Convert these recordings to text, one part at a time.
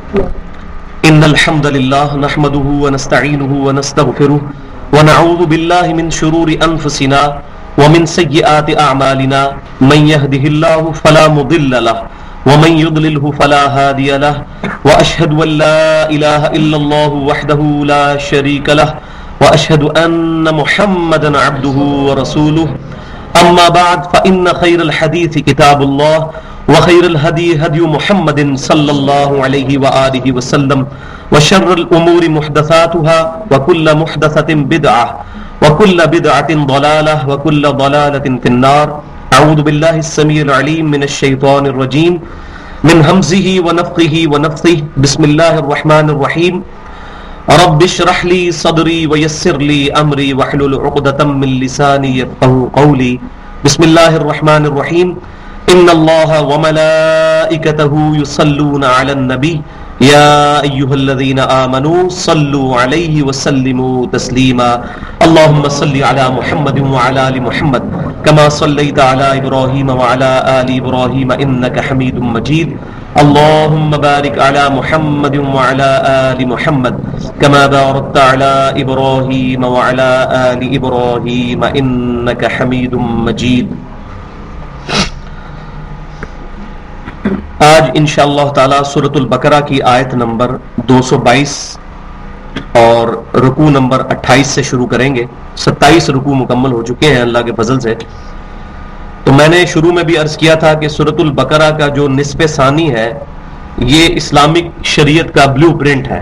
إن الحمد لله نحمده ونستعينه ونستغفره ونعوذ بالله من شرور أنفسنا ومن سيئات أعمالنا من يهده الله فلا مضل له ومن يضلله فلا هادي له وأشهد أن لا إله إلا الله وحده لا شريك له وأشهد أن محمدا عبده ورسوله أما بعد فإن خير الحديث كتاب الله وخير الهدي هدي محمد صلى الله عليه وآله وسلم وشر الأمور محدثاتها وكل محدثة بدعة وكل بدعة ضلالة وكل ضلالة في النار. أعوذ بالله السميع العليم من الشيطان الرجيم من همزه ونفخه ونفثه. بسم الله الرحمن الرحيم. رب اشرح لي صدري ويسر لي أمري واحلل عقدة من لساني يفقهوا قولي. بسم الله الرحمن الرحيم. إن الله وملائكته يصلون على النبي يا أيها الذين آمنوا صلوا عليه وسلموا تسليما. اللهم صل على محمد وعلى آل محمد كما صليت على إبراهيم وعلى آل إبراهيم إنك حميد مجيد. اللهم بارك على محمد وعلى آل محمد كما باركت على إبراهيم وعلى آل إبراهيم إنك حميد مجيد. آج انشاءاللہ تعالی سورۃ البقرہ کی آیت نمبر 222 اور رکوع نمبر 28 سے شروع کریں گے. 27 رکوع مکمل ہو چکے ہیں اللہ کے فضل سے. تو میں نے شروع میں بھی عرض کیا تھا کہ سورۃ البقرہ کا جو نصف ثانی ہے یہ اسلامک شریعت کا بلیو پرنٹ ہے،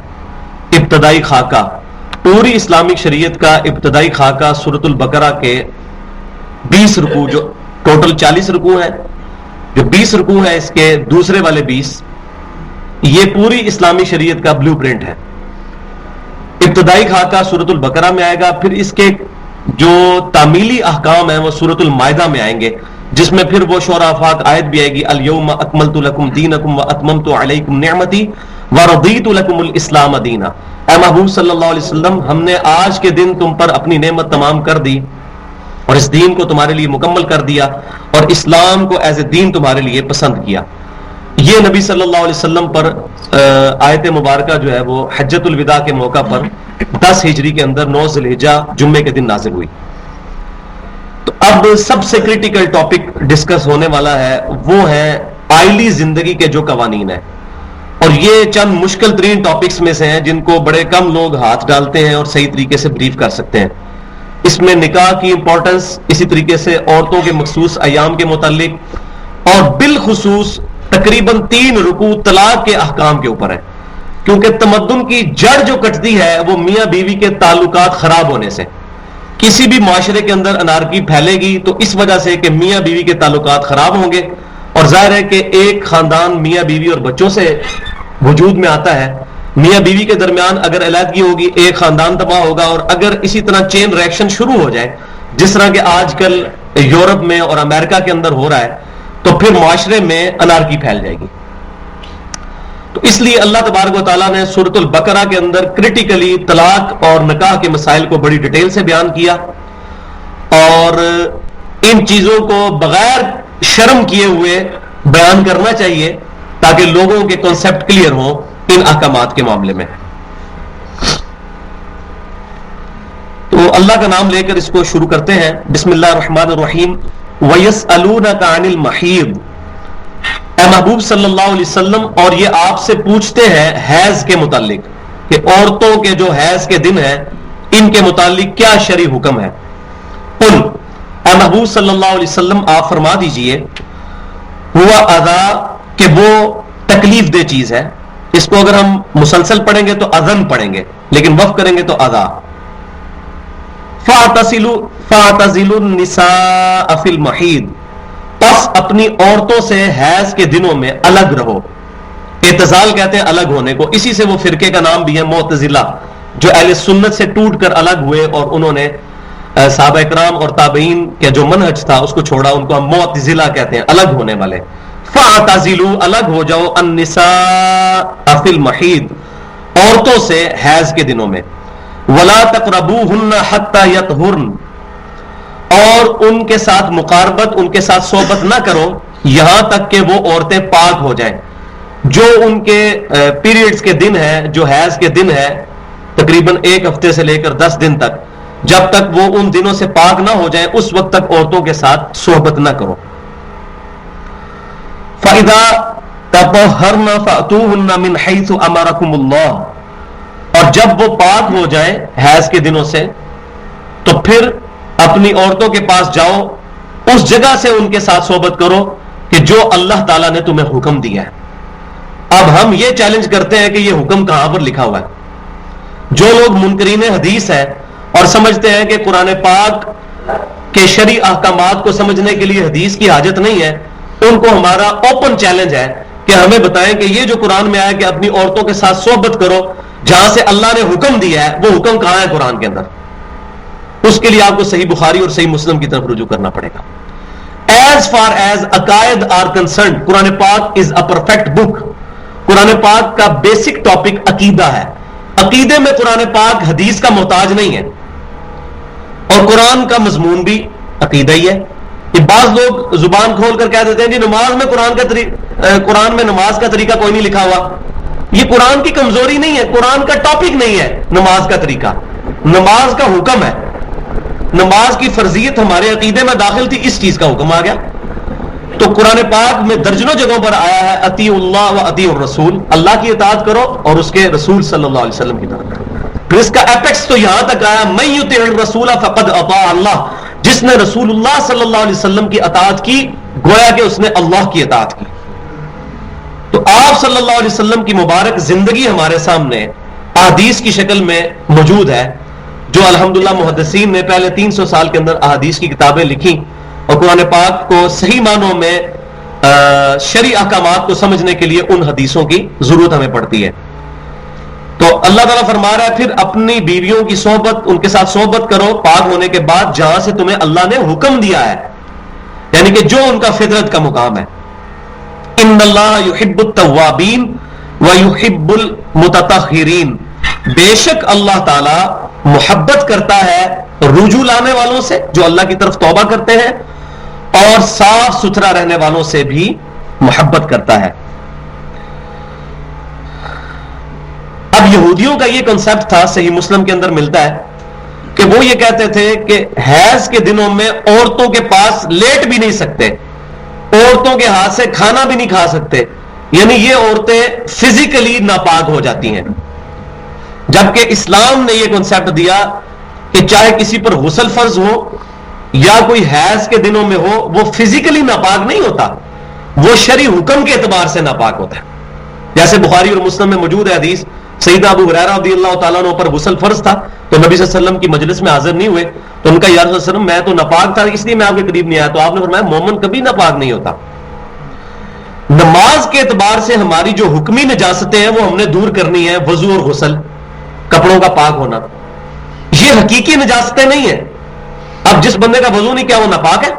ابتدائی خاکہ. پوری اسلامک شریعت کا ابتدائی خاکہ سورۃ البقرہ کے 20 رکوع، جو ٹوٹل 40 رکوع ہیں، جو 20 رکوع ہے اس کے دوسرے والے 20، یہ پوری اسلامی شریعت کا بلیو پرنٹ ہے. ابتدائی خاکہ سورۃ البقرہ میں آئے گا، پھر اس کے جو تعمیلی احکام ہیں وہ سورۃ المائدہ میں آئیں گے، جس میں پھر وہ شورى آفاق آیت بھی آئے گی، الیوم اکملت لکم دینکم واتممت علیکم نعمتی ورضیت لکم الاسلام دینا. اے محبوب صلی اللہ علیہ وسلم، ہم نے آج کے دن تم پر اپنی نعمت تمام کر دی اور اس دین کو تمہارے لیے مکمل کر دیا اور اسلام کو ایز اے دین تمہارے لیے پسند کیا. یہ نبی صلی اللہ علیہ وسلم پر آیت مبارکہ جو ہے وہ حجۃ الوداع کے موقع پر 10 ہجری کے اندر 9 ذی الحجہ جمعے کے دن نازل ہوئی. تو اب سب سے کریٹیکل ٹاپک ڈسکس ہونے والا ہے، وہ ہے آئلی زندگی کے جو قوانین ہیں. اور یہ چند مشکل ترین ٹاپکس میں سے ہیں جن کو بڑے کم لوگ ہاتھ ڈالتے ہیں اور صحیح طریقے سے بریف کر سکتے ہیں. اس میں نکاح کی امپورٹنس، اسی طریقے سے عورتوں کے مخصوص ایام کے متعلق، اور بالخصوص تقریباً 3 رکوع طلاق کے احکام کے اوپر ہے. کیونکہ تمدن کی جڑ جو کٹتی ہے وہ میاں بیوی کے تعلقات خراب ہونے سے. کسی بھی معاشرے کے اندر انارکی پھیلے گی تو اس وجہ سے کہ میاں بیوی کے تعلقات خراب ہوں گے، اور ظاہر ہے کہ ایک خاندان میاں بیوی اور بچوں سے وجود میں آتا ہے. میاں بیوی کے درمیان اگر علیحدگی ہوگی ایک خاندان تباہ ہوگا، اور اگر اسی طرح چین ریئیکشن شروع ہو جائے جس طرح کہ آج کل یورپ میں اور امریکہ کے اندر ہو رہا ہے، تو پھر معاشرے میں انارکی پھیل جائے گی. تو اس لیے اللہ تبارک و تعالیٰ نے سورۃ البقرہ کے اندر کرٹیکلی طلاق اور نکاح کے مسائل کو بڑی ڈیٹیل سے بیان کیا، اور ان چیزوں کو بغیر شرم کیے ہوئے بیان کرنا چاہیے تاکہ لوگوں کے کنسپٹ کلیئر ہوں ان احکامات کے معاملے میں. تو اللہ کا نام لے کر اس کو شروع کرتے ہیں. بسم اللہ الرحمن الرحیم. وَيَسْأَلُونَكَ عَنِ الْمَحِيضِ. اے محبوب صلی اللہ علیہ وسلم، اور یہ آپ سے پوچھتے ہیں حیض کے متعلق کہ عورتوں کے جو حیض کے دن ہیں ان کے متعلق کیا شرعی حکم ہے. قل، اے محبوب صلی اللہ علیہ وسلم آپ فرما دیجئے، ہوا اذا، کہ وہ تکلیف دہ چیز ہے. اس کو اگر ہم مسلسل پڑھیں گے تو اذن پڑھیں گے، لیکن وقف کریں گے تو اذا. فَاعْتَزِلُوا النِّسَاءَ فِي الْمَحِيضِ. پس اپنی عورتوں سے حیض کے دنوں میں الگ رہو. اعتزال کہتے ہیں الگ ہونے کو، اسی سے وہ فرقے کا نام بھی ہے معتزلہ، جو اہل سنت سے ٹوٹ کر الگ ہوئے اور انہوں نے صحابہ کرام اور تابعین کا جو منہج تھا اس کو چھوڑا. ان کو ہم معتزلہ کہتے ہیں، الگ ہونے والے. فَاعْتَزِلُوا، الگ ہو جاؤ، النِّسَاءَ فِي الْمَحِيضِ، عورتوں سے حیض کے دنوں میں. وَلَا تَقْرَبُوهُنَّ حَتَّى يَطْهُرْنَ، اور ان کے ساتھ مقاربت، ان کے ساتھ صحبت نہ کرو یہاں تک کہ وہ عورتیں پاک ہو جائیں. جو ان کے پیریڈز کے دن ہیں، جو حیض کے دن ہے تقریباً 1 ہفتے سے لے کر 10 دن تک، جب تک وہ ان دنوں سے پاک نہ ہو جائیں اس وقت تک عورتوں کے ساتھ صحبت نہ کرو. فَإِذَا تَطَهَّرْنَ فَأْتُوهُنَّ مِنْ حَيْثُ أَمَرَكُمُ اللَّهُ، اور جب وہ پاک ہو جائیں حیض کے دنوں سے تو پھر اپنی عورتوں کے پاس جاؤ، اس جگہ سے ان کے ساتھ صحبت کرو کہ جو اللہ تعالیٰ نے تمہیں حکم دیا ہے. اب ہم یہ چیلنج کرتے ہیں کہ یہ حکم کہاں پر لکھا ہوا ہے؟ جو لوگ منکرین حدیث ہیں اور سمجھتے ہیں کہ قرآن پاک کے شرعی احکامات کو سمجھنے کے لیے حدیث کی حاجت نہیں ہے، ان کو ہمارا اوپن چیلنج ہے کہ ہمیں بتائیں کہ یہ جو قرآن میں آیا کہ اپنی عورتوں کے ساتھ صحبت کرو، جہاں سے اللہ نے حکم دیا ہے وہ حکم کہاں ہے قرآن کے اندر؟ اس کے لیے آپ کو صحیح بخاری اور صحیح مسلم کی طرف رجوع کرنا پڑے گا. ایز فار ایز عقائد آر کنسرنڈ، قرآن پاک از اے پرفیکٹ بک. قرآن پاک کا بیسک ٹاپک عقیدہ ہے. عقیدے میں قرآن پاک حدیث کا محتاج نہیں ہے، اور قرآن کا مضمون بھی عقیدہ ہی ہے. کہ بعض لوگ زبان کھول کر کہہ دیتے ہیں جی نماز میں قرآن میں نماز کا طریقہ کوئی نہیں لکھا ہوا. یہ قرآن کی کمزوری نہیں ہے، قرآن کا ٹاپک نہیں ہے نماز کا طریقہ، نماز کا حکم ہے. نماز کی فرضیت ہمارے عقیدے میں داخل تھی، اس چیز کا حکم آ گیا. تو قرآن پاک میں درجنوں جگہوں پر آیا ہے اطیعوا اللہ و اطیعوا الرسول، اللہ کی اطاعت کرو اور اس کے رسول صلی اللہ علیہ وسلم کی طرف. پھر اس کا ایپیکس تو یہاں تک آیا من یطع الرسول فقد اطاع اللہ، جس نے رسول اللہ صلی اللہ علیہ وسلم کی اطاعت کی گویا کہ اس نے اللہ کی اطاعت کی. تو آپ صلی اللہ علیہ وسلم کی مبارک زندگی ہمارے سامنے احادیث کی شکل میں موجود ہے، جو الحمدللہ محدثین نے پہلے 300 سال کے اندر احادیث کی کتابیں لکھی، اور قرآن پاک کو صحیح معنوں میں شرعی احکامات کو سمجھنے کے لیے ان حدیثوں کی ضرورت ہمیں پڑتی ہے. تو اللہ تعالیٰ فرما رہا ہے پھر اپنی بیویوں کی صحبت، ان کے ساتھ صحبت کرو پاک ہونے کے بعد جہاں سے تمہیں اللہ نے حکم دیا ہے، یعنی کہ جو ان کا فطرت کا مقام ہے. ان اللہ یحب التوابین ویحب المتطہرین، بے شک اللہ تعالیٰ محبت کرتا ہے رجوع لانے والوں سے جو اللہ کی طرف توبہ کرتے ہیں، اور صاف ستھرا رہنے والوں سے بھی محبت کرتا ہے. اب یہودیوں کا یہ کنسپٹ تھا، صحیح مسلم کے اندر ملتا ہے، کہ وہ یہ کہتے تھے کہ حیض کے دنوں میں عورتوں کے پاس لیٹ بھی نہیں سکتے، عورتوں کے ہاتھ سے کھانا بھی نہیں کھا سکتے، یعنی یہ عورتیں فزیکلی ناپاک ہو جاتی ہیں. جبکہ اسلام نے یہ کنسپٹ دیا کہ چاہے کسی پر غسل فرض ہو یا کوئی حیض کے دنوں میں ہو، وہ فزیکلی ناپاک نہیں ہوتا، وہ شرعی حکم کے اعتبار سے ناپاک ہوتا ہے. جیسے بخاری اور مسلم میں موجود ہے حدیث، سیدنا ابو ہریرہ رضی اللہ تعالیٰ عنہ پر غسل فرض تھا تو نبی صلی اللہ علیہ وسلم کی مجلس میں حاضر نہیں ہوئے، تو ان کا یا رسول اللہ علیہ وسلم میں تو ناپاک تھا اس لیے میں آپ کے قریب نہیں آیا. تو آپ نے فرمایا مومن کبھی ناپاک نہیں ہوتا. نماز کے اعتبار سے ہماری جو حکمی نجاستیں ہیں وہ ہم نے دور کرنی ہے، وضو اور غسل، کپڑوں کا پاک ہونا، یہ حقیقی نجاستیں نہیں ہیں. اب جس بندے کا وضو نہیں کیا وہ ناپاک ہے؟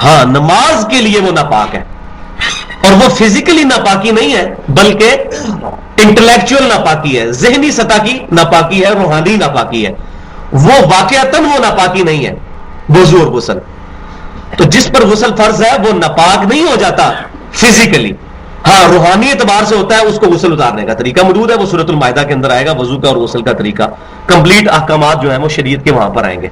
ہاں، نماز کے لیے وہ ناپاک ہے، اور وہ فزیکلی ناپاکی نہیں ہے بلکہ انٹلیکچوئل ناپاکی ہے، ذہنی سطح کی ناپاکی ہے، روحانی ناپاکی ہے. وہ واقعتاً وہ ناپاکی نہیں ہے وضو اور غسل. تو جس پر غسل فرض ہے وہ ناپاک نہیں ہو جاتا فزیکلی، ہاں روحانی اعتبار سے ہوتا ہے. اس کو غسل اتارنے کا طریقہ موجود ہے، وہ سورۃ المائدہ کے اندر آئے گا، وضو کا اور غسل کا طریقہ، کمپلیٹ احکامات جو ہیں وہ شریعت کے وہاں پر آئیں گے.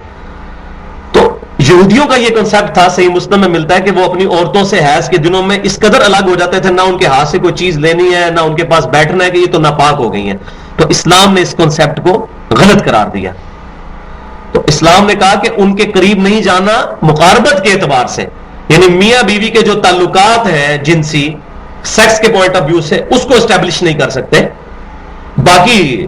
تو یہودیوں کا یہ کنسپٹ تھا، صحیح مسلم میں ملتا ہے کہ وہ اپنی عورتوں سے حیض کے دنوں میں اس قدر الگ ہو جاتے تھے، نہ ان کے ہاتھ سے کوئی چیز لینی ہے، نہ ان کے پاس بیٹھنا ہے، کہ یہ تو ناپاک ہو گئی ہیں. تو اسلام نے اس کنسپٹ کو غلط قرار دیا. تو اسلام نے کہا کہ ان کے قریب نہیں جانا مقاربت کے اعتبار سے، یعنی میاں بیوی کے جو تعلقات ہیں جنسی سیکس کے پوائنٹ آف ویو سے اس کو اسٹیبلش نہیں کر سکتے، باقی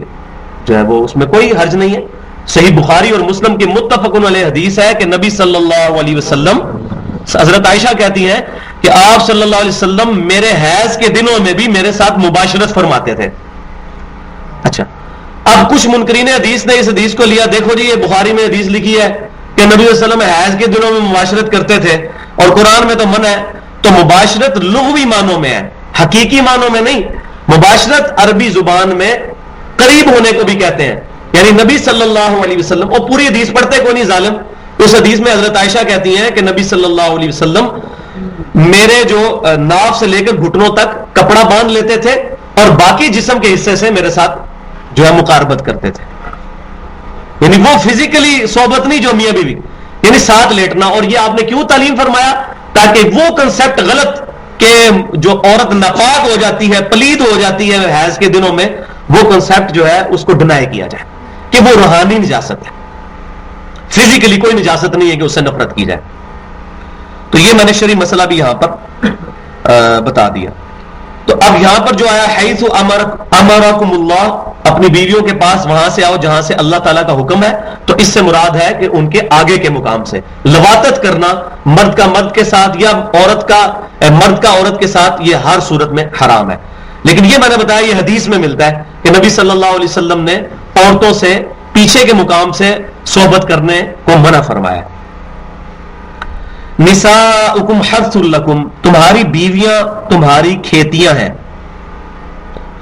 جو ہے وہ اس میں کوئی حرج نہیں ہے. صحیح بخاری اور مسلم کی متفق علیہ حدیث ہے کہ نبی صلی اللہ علیہ وسلم، حضرت عائشہ کہتی ہیں کہ آپ صلی اللہ علیہ وسلم میرے حیض کے دنوں میں بھی میرے ساتھ مباشرت فرماتے تھے. اچھا، اب کچھ منکرین حدیث نے اس حدیث کو لیا، دیکھو جی یہ بخاری میں حدیث لکھی ہے کہ نبی صلی اللہ علیہ وسلم حیض کے دنوں میں مباشرت کرتے تھے اور قرآن میں تو منع ہے. تو مباشرت لغوی معنوں میں ہے، حقیقی معنوں میں نہیں. مباشرت عربی زبان میں قریب ہونے کو بھی کہتے ہیں، یعنی نبی صلی اللہ علیہ وسلم، اور پوری حدیث پڑھتے کوئی نہیں ظالم. اس حدیث میں حضرت عائشہ کہتی ہیں کہ نبی صلی اللہ علیہ وسلم میرے جو ناف سے لے کر گھٹنوں تک کپڑا باندھ لیتے تھے اور باقی جسم کے حصے سے میرے ساتھ جو ہے مقاربت کرتے تھے. یعنی وہ فزیکلی صحبت نہیں جو میاں بیوی, یعنی ساتھ لیٹنا. اور یہ آپ نے کیوں تعلیم فرمایا؟ تاکہ وہ کنسپٹ غلط کہ جو عورت ناپاک ہو جاتی ہے, پلید ہو جاتی ہے حیض کے دنوں میں, وہ کنسپٹ جو ہے اس کو ڈینائی کیا جائے کہ وہ روحانی نجاست ہے, فزیکلی کوئی نجاست نہیں ہے کہ اس سے نفرت کی جائے. تو یہ میں نے شرعی مسئلہ بھی یہاں پر بتا دیا. تو اب یہاں پر جو آیا حیث امرکم اللہ, اپنی بیویوں کے پاس وہاں سے آؤ جہاں سے اللہ تعالیٰ کا حکم ہے, تو اس سے مراد ہے کہ ان کے آگے کے مقام سے. لواطت کرنا مرد کا مرد کے ساتھ یا مرد کا عورت کے ساتھ, یہ ہر صورت میں حرام ہے. لیکن یہ میں نے بتایا یہ حدیث میں ملتا ہے کہ نبی صلی اللہ علیہ وسلم نے عورتوں سے پیچھے کے مقام سے صحبت کرنے کو منع فرمایا. نساؤکم حرث لکم, تمہاری بیویاں تمہاری کھیتیاں ہیں.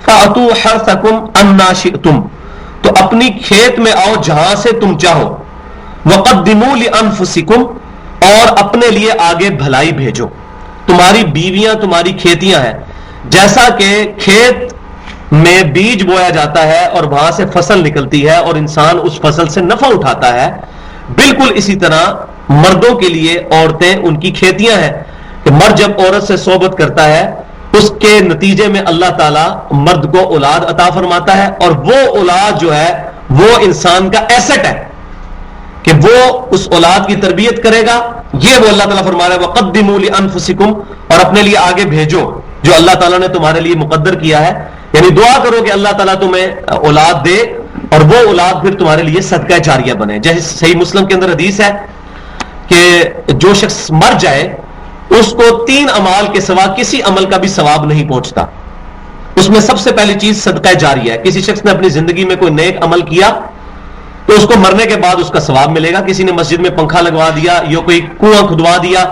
فأتوا حرثکم انا شئتم, تو اپنی کھیت میں آؤ جہاں سے تم چاہو. وقدموا لانفسکم, اور اپنے لیے آگے بھلائی بھیجو. تمہاری بیویاں تمہاری کھیتیاں ہیں. جیسا کہ کھیت میں بیج بویا جاتا ہے اور وہاں سے فصل نکلتی ہے اور انسان اس فصل سے نفع اٹھاتا ہے, بالکل اسی طرح مردوں کے لیے عورتیں ان کی کھیتیاں ہیں کہ مرد جب عورت سے صحبت کرتا ہے اس کے نتیجے میں اللہ تعالیٰ مرد کو اولاد عطا فرماتا ہے, اور وہ اولاد جو ہے وہ انسان کا ایسٹ ہے کہ وہ اس اولاد کی تربیت کرے گا. یہ وہ اللہ تعالیٰ فرما رہا ہے وَقَدِّمُوا لِأَنفُسِكُمْ, اور اپنے لیے آگے بھیجو جو اللہ تعالیٰ نے تمہارے لیے مقدر کیا ہے. یعنی دعا کرو کہ اللہ تعالیٰ تمہیں اولاد دے اور وہ اولاد پھر تمہارے لیے صدقہ جاریہ بنے. جیسے صحیح مسلم کے اندر حدیث ہے کہ جو شخص مر جائے اس کو 3 اعمال کے سوا کسی عمل کا بھی ثواب نہیں پہنچتا. اس میں سب سے پہلی چیز صدقہ جاریہ ہے. کسی شخص نے اپنی زندگی میں کوئی نیک عمل کیا تو اس کو مرنے کے بعد اس کا ثواب ملے گا. کسی نے مسجد میں پنکھا لگوا دیا یا کوئی کنواں کھدوا دیا,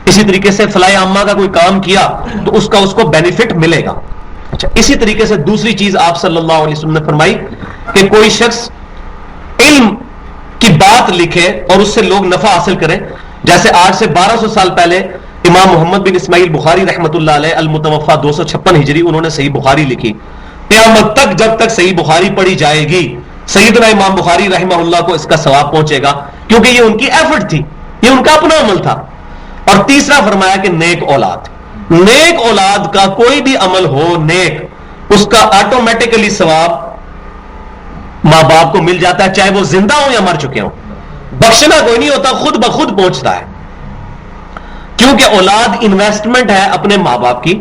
اسی طریقے سے فلاح عامہ کا کوئی کام کیا تو اس کو بینیفٹ ملے گا. اچھا, اسی طریقے سے دوسری چیز آپ صلی اللہ علیہ وسلم نے فرمائی کہ کوئی شخص علم کی بات لکھے اور اس سے لوگ نفع حاصل کریں. جیسے آج سے 1200 سال پہلے امام محمد بن اسماعیل بخاری رحمۃ اللہ علیہ المتوفا 256 ہجری, انہوں نے صحیح بخاری لکھی. قیامت تک جب تک صحیح بخاری پڑھی جائے گی سیدنا امام بخاری رحمہ اللہ کو اس کا ثواب پہنچے گا, کیونکہ یہ ان کی ایفرٹ تھی, یہ ان کا اپنا عمل تھا. اور تیسرا فرمایا کہ نیک اولاد, نیک اولاد کا کوئی بھی عمل ہو نیک, اس کا آٹومیٹکلی ثواب ماں باپ کو مل جاتا ہے, چاہے وہ زندہ ہوں یا مر چکے ہوں. بخشنا کوئی نہیں ہوتا, خود بخود پہنچتا ہے, کیونکہ اولاد انویسٹمنٹ ہے اپنے ماں باپ کی,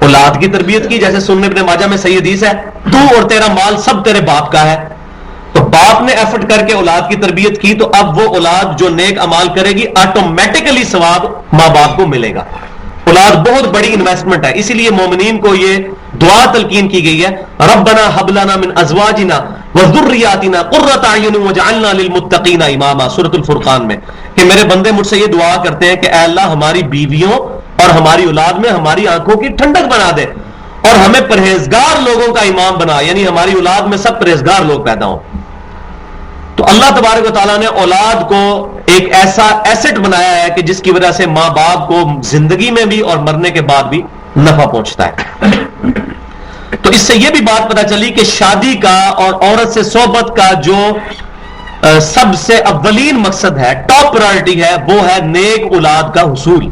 اولاد کی تربیت کی. جیسے سنن ابن ماجہ میں صحیح حدیث ہے تو اور تیرا مال سب تیرے باپ کا ہے. تو باپ نے ایفرٹ کر کے اولاد کی تربیت کی تو اب وہ اولاد جو نیک اعمال کرے گی آٹومیٹکلی ثواب ماں باپ کو ملے گا. اولاد بہت بڑی انویسٹمنٹ ہے, اسی لیے مومنین کو یہ دعا تلقین کی گئی ہے ربنا هب لنا من ازواجنا وذرياتنا قرۃ اعین واجعلنا للمتقین اماما, سورۃ الفرقان میں, کہ میرے بندے مجھ سے یہ دعا کرتے ہیں کہ اے اللہ ہماری بیویوں اور ہماری اولاد میں ہماری آنکھوں کی ٹھنڈک بنا دے اور ہمیں پرہیزگار لوگوں کا امام بنا, یعنی ہماری اولاد میں سب پرہیزگار لوگ پیدا ہوں. تو اللہ تبارک و تعالیٰ نے اولاد کو ایک ایسا ایسٹ بنایا ہے کہ جس کی وجہ سے ماں باپ کو زندگی میں بھی اور مرنے کے بعد بھی نفع پہنچتا ہے. تو اس سے یہ بھی بات پتہ چلی کہ شادی کا اور عورت سے صحبت کا جو سب سے اولین مقصد ہے, ٹاپ پرائرٹی ہے, وہ ہے نیک اولاد کا حصول.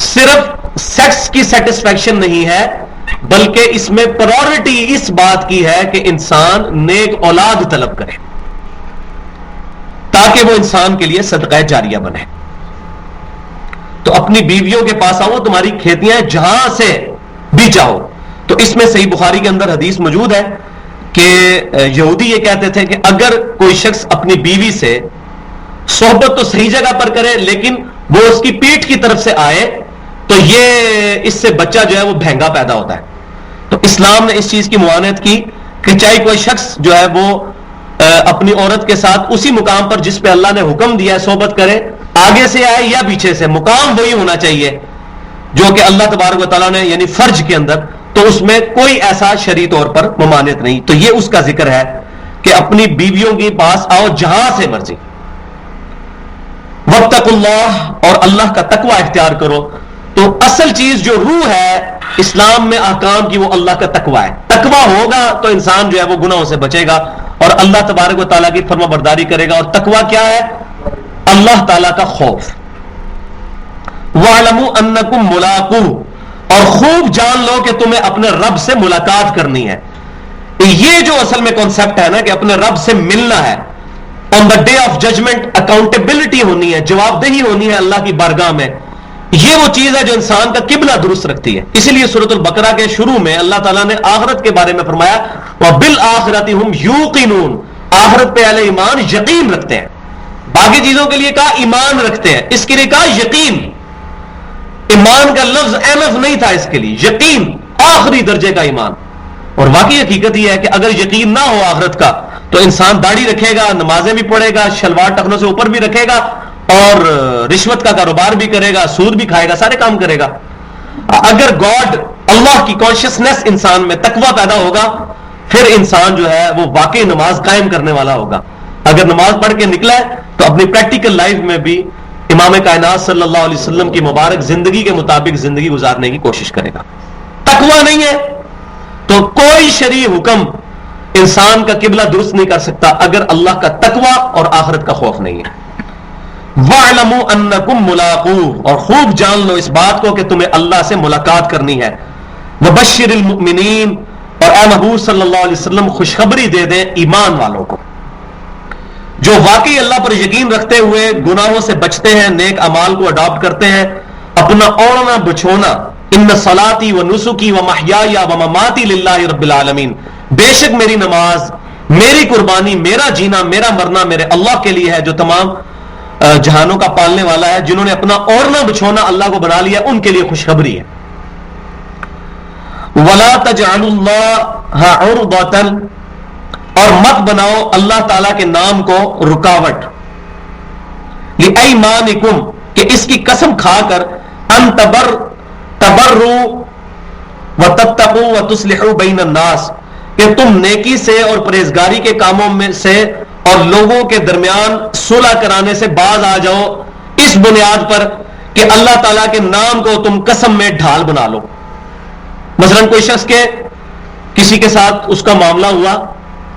صرف سیکس کی سیٹسفیکشن نہیں ہے, بلکہ اس میں پرائرٹی اس بات کی ہے کہ انسان نیک اولاد طلب کرے تاکہ وہ انسان کے لیے صدقہ جاریہ بنے. تو اپنی بیویوں کے پاس آؤ, تمہاری کھیتیاں جہاں سے بھی چاہو. تو اس میں صحیح بخاری کے اندر حدیث موجود ہے کہ یہودی یہ کہتے تھے کہ اگر کوئی شخص اپنی بیوی سے صحبت تو صحیح جگہ پر کرے لیکن وہ اس کی پیٹھ کی طرف سے آئے تو یہ اس سے بچہ جو ہے وہ بھینگا پیدا ہوتا ہے. تو اسلام نے اس چیز کی معاونت کی کہ چاہے کوئی شخص جو ہے وہ اپنی عورت کے ساتھ اسی مقام پر جس پہ اللہ نے حکم دیا ہے صحبت کرے, آگے سے آئے یا پیچھے سے, مقام وہی ہونا چاہیے جو کہ اللہ تبارک و تعالیٰ نے یعنی فرج کے اندر, تو اس میں کوئی ایسا شرعی طور پر ممانعت نہیں. تو یہ اس کا ذکر ہے کہ اپنی بیویوں کے پاس آؤ جہاں سے مرضی. واتقوا اللہ، اور اللہ کا تقوی اختیار کرو. تو اصل چیز جو روح ہے اسلام میں احکام کی وہ اللہ کا تقوی ہے. تقوی ہوگا تو انسان جو ہے وہ گناہوں سے بچے گا اور اللہ تبارک و تعالیٰ کی فرما برداری کرے گا. اور تقوی کیا ہے؟ اللہ تعالیٰ کا خوف. وَاعْلَمُوا أَنَّكُمْ مُلَاقُوهُ، اور خوب جان لو کہ تمہیں اپنے رب سے ملاقات کرنی ہے. یہ جو اصل میں کانسیپٹ ہے نا کہ اپنے رب سے ملنا ہے، on the day of judgement accountability ہونی ہے، جواب دہی ہونی ہے اللہ کی بارگاہ میں. یہ وہ چیز ہے جو انسان کا قبلہ درست رکھتی ہے. اسی لیے سورۃ البقرہ کے شروع میں اللہ تعالیٰ نے آخرت کے بارے میں فرمایا وَبِالْآخِرَةِ هُمْ يُوقِنُونَ، آخرت پہ اہل ایمان یقین رکھتے ہیں. باقی چیزوں کے لیے کہا ایمان رکھتے ہیں، اس کے لیے کہا یقین. ایمان کا لفظ اینف نہیں تھا، اس کے لیے یقین آخری درجے کا ایمان. اور واقعی حقیقت یہ ہے کہ اگر یقین نہ ہو آخرت کا تو انسان داڑھی رکھے گا، نمازیں بھی پڑھے گا، شلوار ٹخنوں سے اوپر بھی رکھے گا، اور رشوت کا کاروبار بھی کرے گا، سود بھی کھائے گا، سارے کام کرے گا. اگر گاڈ اللہ کی کانشیسنس انسان میں تقوی پیدا ہوگا پھر انسان جو ہے وہ واقعی نماز قائم کرنے والا ہوگا. اگر نماز پڑھ کے نکلا ہے تو اپنی پریکٹیکل لائف میں بھی امام کائنات صلی اللہ علیہ وسلم کی مبارک زندگی کے مطابق زندگی گزارنے کی کوشش کرے گا. تقوی نہیں ہے تو کوئی شرعی حکم انسان کا قبلہ درست نہیں کر سکتا اگر اللہ کا تقوی اور آخرت کا خوف نہیں ہے. وَاعْلَمُوا أَنَّكُمْ مُلَاقُوهُ، اور خوب جان لو اس بات کو کہ تمہیں اللہ سے ملاقات کرنی ہے. وَبَشِّرِ الْمُؤْمِنِينَ، اور اے محبوب صلی اللہ علیہ وسلم خوشخبری دے دیں ایمان والوں کو جو واقعی اللہ پر یقین رکھتے ہوئے گناہوں سے بچتے ہیں، نیک اعمال کو اڈاپٹ کرتے ہیں، اپنا اوڑھنا بچھونا. ان صلاتی و نسکی و محیایا و مماتی للہ رب العالمین، بے شک میری نماز، میری قربانی، میرا جینا، میرا مرنا میرے اللہ کے لیے ہے جو تمام جہانوں کا پالنے والا ہے. جنہوں نے اپنا اوڑھنا بچھونا اللہ کو بنا لیا ان کے لیے خوشخبری ہے. وَلَا تَجْعَلُوا اللَّهَ عُرْضَةً، اور مت بناؤ اللہ تعالیٰ کے نام کو رکاوٹ. لِأَيْمَانِكُمْ، کہ اس کی قسم کھا کر ان تبروا وتتقوا وتصلحوا بین الناس، کہ تم نیکی سے اور پرہیزگاری کے کاموں میں سے اور لوگوں کے درمیان صلح کرانے سے باز آ جاؤ، اس بنیاد پر کہ اللہ تعالیٰ کے نام کو تم قسم میں ڈھال بنا لو. مثلا کوئی شخص کے کسی کے ساتھ اس کا معاملہ ہوا،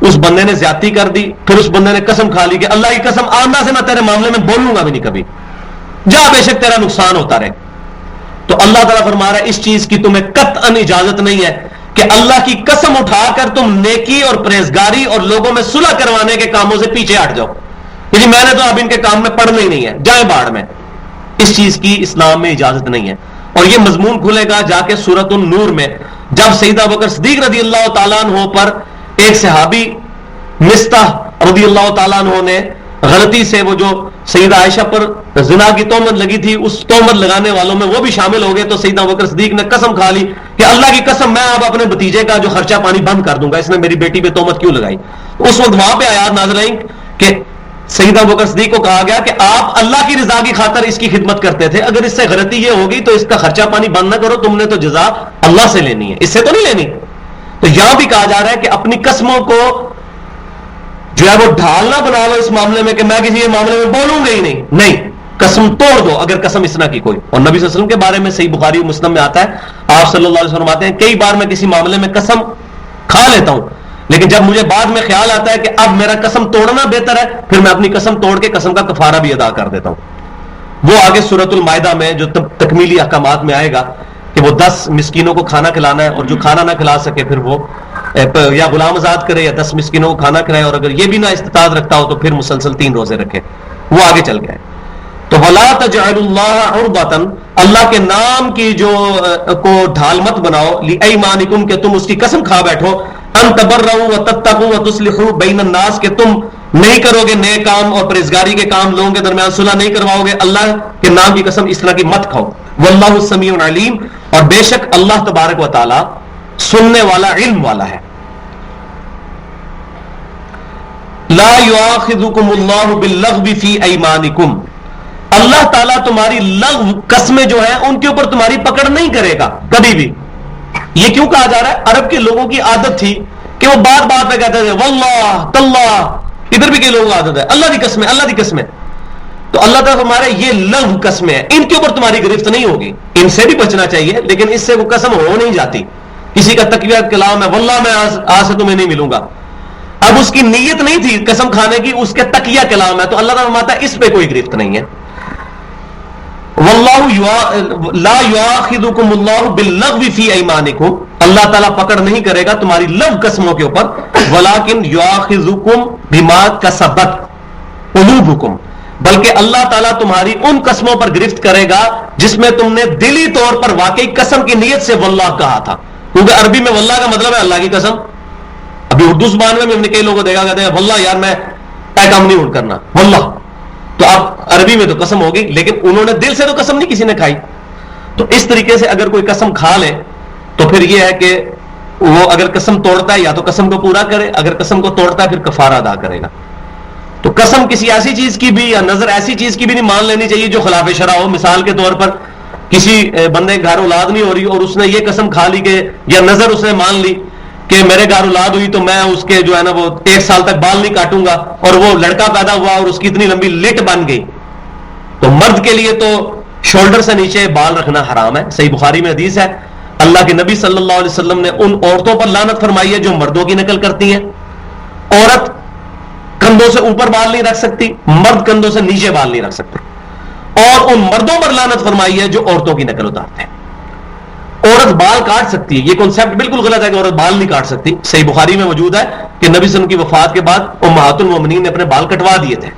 اس بندے نے زیادتی کر دی، پھر اس بندے نے قسم کھا لی کہ اللہ کی قسم آئندہ سے میں تیرے معاملے میں بولوں گا بھی نہیں کبھی، جا بے شک تیرا نقصان ہوتا رہے. تو اللہ تعالیٰ فرما رہا ہے اس چیز کی تمہیں قطعاً اجازت نہیں ہے کہ اللہ کی قسم اٹھا کر تم نیکی اور پرہیزگاری اور لوگوں میں صلح کروانے کے کاموں سے پیچھے ہٹ جاؤ کہ جی میں نے تو اب ان کے کام میں پڑھنا ہی نہیں ہے، جائیں باڑ میں. اس چیز کی اسلام میں اجازت نہیں ہے. اور یہ مضمون کھلے گا جا کے سورۃ النور میں، جب سیدنا ابوبکر صدیق رضی اللہ تعالیٰ عنہ پر ایک صحابی مستح رضی اللہ تعالیٰ عنہ نے غلطی سے وہ جو سیدہ عائشہ پر زنا کی تہمت لگی تھی اس تہمت لگانے والوں میں وہ بھی شامل ہو گئے، تو سیدنا ابوبکر صدیق نے قسم کھا لی کہ اللہ کی قسم میں اب اپنے بھتیجے کا جو خرچہ پانی بند کر دوں گا، اس نے میری بیٹی پہ تہمت کیوں لگائی. اس وقت وہاں پہ آیات نازل آئیں کہ سیدنا ابوبکر صدیق کو کہا گیا کہ آپ اللہ کی رضا کی خاطر اس کی خدمت کرتے تھے، اگر اس سے غلطی یہ ہوگی تو اس کا خرچہ پانی بند نہ کرو، تم نے تو جزا اللہ سے لینی ہے، اس سے تو نہیں لینی. تو یہاں بھی کہا جا رہا ہے کہ اپنی قسموں کو جو ہے وہ ڈھالنا بنا لو اس معاملے میں کہ میں کسی معاملے میں بولوں گا ہی نہیں، قسم توڑ دو اگر قسم اس طرح کی کوئی. اور نبی صلی اللہ علیہ وسلم کے بارے میں صحیح بخاری و مسلم میں آتا ہے، آپ صلی اللہ علیہ وسلم آتے ہیں کئی بار میں کسی معاملے میں قسم کھا لیتا ہوں لیکن جب مجھے بعد میں خیال آتا ہے کہ اب میرا قسم توڑنا بہتر ہے پھر میں اپنی قسم توڑ کے قسم کا کفارہ بھی ادا کر دیتا ہوں. وہ آگے سورۃ المائدہ میں جو تکمیلی احکامات میں آئے گا کہ وہ 10 مسکینوں کو کھانا کھلانا ہے، اور جو کھانا نہ کھلا سکے پھر وہ یا غلام آزاد کرے یا 10 مسکینوں کو کھانا کھلائے، اور اگر یہ بھی نہ استطاعت رکھتا ہو تو پھر مسلسل 3 روزے رکھے. وہ آگے چل گئے. تو وَلَا تَجْعَلُوا اللَّهَ عُرْضَةً، اللہ کے نام کی جو کو ڈھال مت بناؤ، لِأَيْمَانِكُمْ کہ تم اس کی قسم کھا بیٹھو، ان تبرؤوا وتتقوا وتصلحوا بین الناس کہ تم نہیں کرو گے نئے کام اور پرہیزگاری کے کام، لوگوں کے درمیان صلح نہیں کرواؤ گے، اللہ کے نام کی قسم اس طرح کی مت کھاؤ. واللہ السمیع العلیم، اور بے شک اللہ تبارک و تعالی سننے والا علم والا ہے. لا یؤاخذکم اللہ باللغو فی ایمانکم، اللہ تعالیٰ تمہاری لغو قسمیں جو ہیں ان کے اوپر تمہاری پکڑ نہیں کرے گا کبھی بھی. یہ کیوں کہا جا رہا ہے؟ عرب کے لوگوں کی عادت تھی کہ وہ بات بات پہ کہتے تھے واللہ تاللہ، ادھر بھی کئی لوگوں کی عادت ہے اللہ کی قسمیں اللہ کی قسمیں. تو اللہ تعالیٰ ہمارے یہ لغو قسمیں ہیں، ان کے اوپر تمہاری گرفت نہیں ہوگی، ان سے بھی بچنا چاہیے، لیکن اس سے وہ قسم ہو نہیں جاتی. کسی کا تقویہ کلام ہے واللہ میں آج سے تمہیں نہیں ملوں گا، اب اس کی نیت نہیں تھی قسم کھانے کی، اس کے تقیہ کلام ہے، تو اللہ تعالیٰ فرماتا ہے اس پہ کوئی گرفت نہیں ہے. واللہ لا یؤاخذکم اللہ باللغو فی ایمانکم، اللہ تعالیٰ پکڑ نہیں کرے گا تمہاری لغو قسموں کے اوپر، ولکن یؤاخذکم بما کسبت قلوبکم، بلکہ اللہ تعالیٰ تمہاری ان قسموں پر گرفت کرے گا جس میں تم نے دلی طور پر واقعی قسم کی نیت سے واللہ کہا تھا. کیونکہ عربی میں واللہ کا مطلب ہے اللہ کی قسم. ابھی اردو زبان میں ہم نے کئی لوگوں کو دیکھا کہتے ہیں واللہ یار میں کام نہیں اٹھ کرنا واللہ، تو اب عربی میں تو قسم ہوگی، لیکن انہوں نے دل سے تو قسم نہیں کسی نے کھائی. تو اس طریقے سے اگر کوئی قسم کھا لے تو پھر یہ ہے کہ وہ اگر قسم توڑتا ہے یا تو قسم کو پورا کرے، اگر قسم کو توڑتا ہے پھر کفارہ ادا کرے گا. تو قسم کسی ایسی چیز کی بھی یا نظر ایسی چیز کی بھی نہیں مان لینی چاہیے جو خلاف شرع ہو. مثال کے طور پر کسی بندے کے گھر اولاد نہیں ہو رہی اور اس نے یہ قسم کھا لی کہ یا نظر اس نے مان لی کہ میرے گھر اولاد ہوئی تو میں اس کے جو ہے نا وہ 1 سال تک بال نہیں کاٹوں گا، اور وہ لڑکا پیدا ہوا اور اس کی اتنی لمبی لٹ بن گئی. تو مرد کے لیے تو شولڈر سے نیچے بال رکھنا حرام ہے. صحیح بخاری میں حدیث ہے، اللہ کے نبی صلی اللہ علیہ وسلم نے ان عورتوں پر لعنت فرمائی ہے جو مردوں کی نقل کرتی ہیں. عورت کندھوں سے اوپر بال نہیں رکھ سکتی، مرد کندھوں سے نیچے بال نہیں رکھ سکتے. اور ان مردوں پر لعنت فرمائی ہے جو عورتوں کی نقل اتارتے ہیں. عورت بال کاٹ سکتی ہے، یہ کنسپٹ بالکل غلط ہے کہ عورت بال نہیں کاٹ سکتی. صحیح بخاری میں موجود ہے کہ نبی صلی اللہ علیہ وسلم کی وفات کے بعد امہات المومنین نے اپنے بال کٹوا دیے تھے.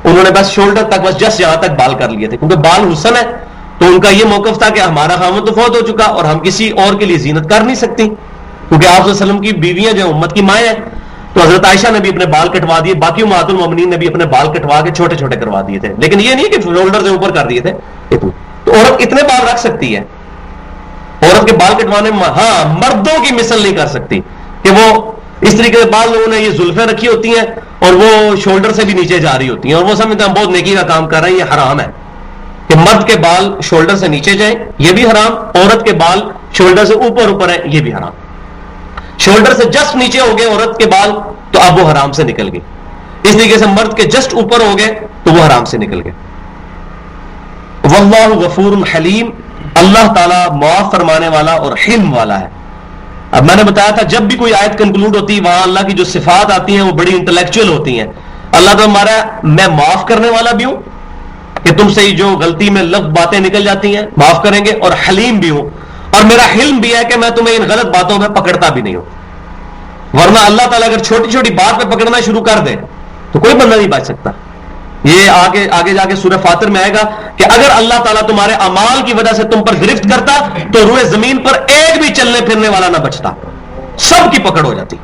انہوں نے بس شولڈر تک، بس جس یہاں تک بال کر لیے تھے، کیونکہ بال حسن ہے. تو ان کا یہ موقف تھا کہ ہمارا خامد تو فوت ہو چکا اور ہم کسی اور کے لیے زینت کر نہیں سکتی، کیونکہ آپ صلی اللہ علیہ وسلم کی بیویاں جو امت کی مائیں ہیں. تو حضرت عائشہ نے بھی اپنے بال کٹوا دیے، باقی امہات المومنین نے بھی اپنے بال کٹوا کے چھوٹے چھوٹے کروا دیے تھے، لیکن یہ نہیں کہ شولڈر سے اوپر کر دیے تھے. تو عورت اتنے بال رکھ سکتی ہے. عورت کے بال کٹوانے میں ہاں مردوں کی مثل نہیں کر سکتی کہ وہ اس طریقے سے بال لوگوں نے یہ زلفیں رکھی ہوتی ہیں اور وہ شولڈر سے بھی نیچے جا رہی ہوتی ہیں اور وہ سمجھتے ہیں بہت نیکی کا کام کر رہے ہیں. یہ حرام ہے کہ مرد کے بال شولڈر سے نیچے جائیں، یہ بھی حرام. عورت کے بال شولڈر سے اوپر ہیں، یہ بھی حرام. شولڈر سے جسٹ نیچے ہو گئے عورت کے بال تو اب وہ حرام سے نکل گئے. اس طریقے سے مرد کے جسٹ اوپر ہو گئے تو وہ حرام سے نکل گئے. واللہ غفور حلیم، اللہ تعالیٰ معاف فرمانے والا اور حلم والا ہے. اب میں نے بتایا تھا جب بھی کوئی آیت کنکلوڈ ہوتی ہے وہاں اللہ کی جو صفات آتی ہیں وہ بڑی انٹلیکچوئل ہوتی ہیں. اللہ تعالیٰ ہمارا میں معاف کرنے والا بھی ہوں کہ تم سے جو غلطی میں لفظ باتیں نکل جاتی ہیں معاف کریں گے، اور حلیم بھی ہوں، اور میرا حلم بھی ہے کہ میں تمہیں ان غلط باتوں میں پکڑتا بھی نہیں ہوں. ورنہ اللہ تعالیٰ اگر چھوٹی چھوٹی بات پہ پکڑنا شروع کر دے تو کوئی بندہ نہیں بچ سکتا. یہ آگے جا کے سورہ فاطر میں آئے گا کہ اگر اللہ تعالیٰ تمہارے اعمال کی وجہ سے تم پر گرفت کرتا تو روئے زمین پر ایک بھی چلنے پھرنے والا نہ بچتا، سب کی پکڑ ہو جاتی.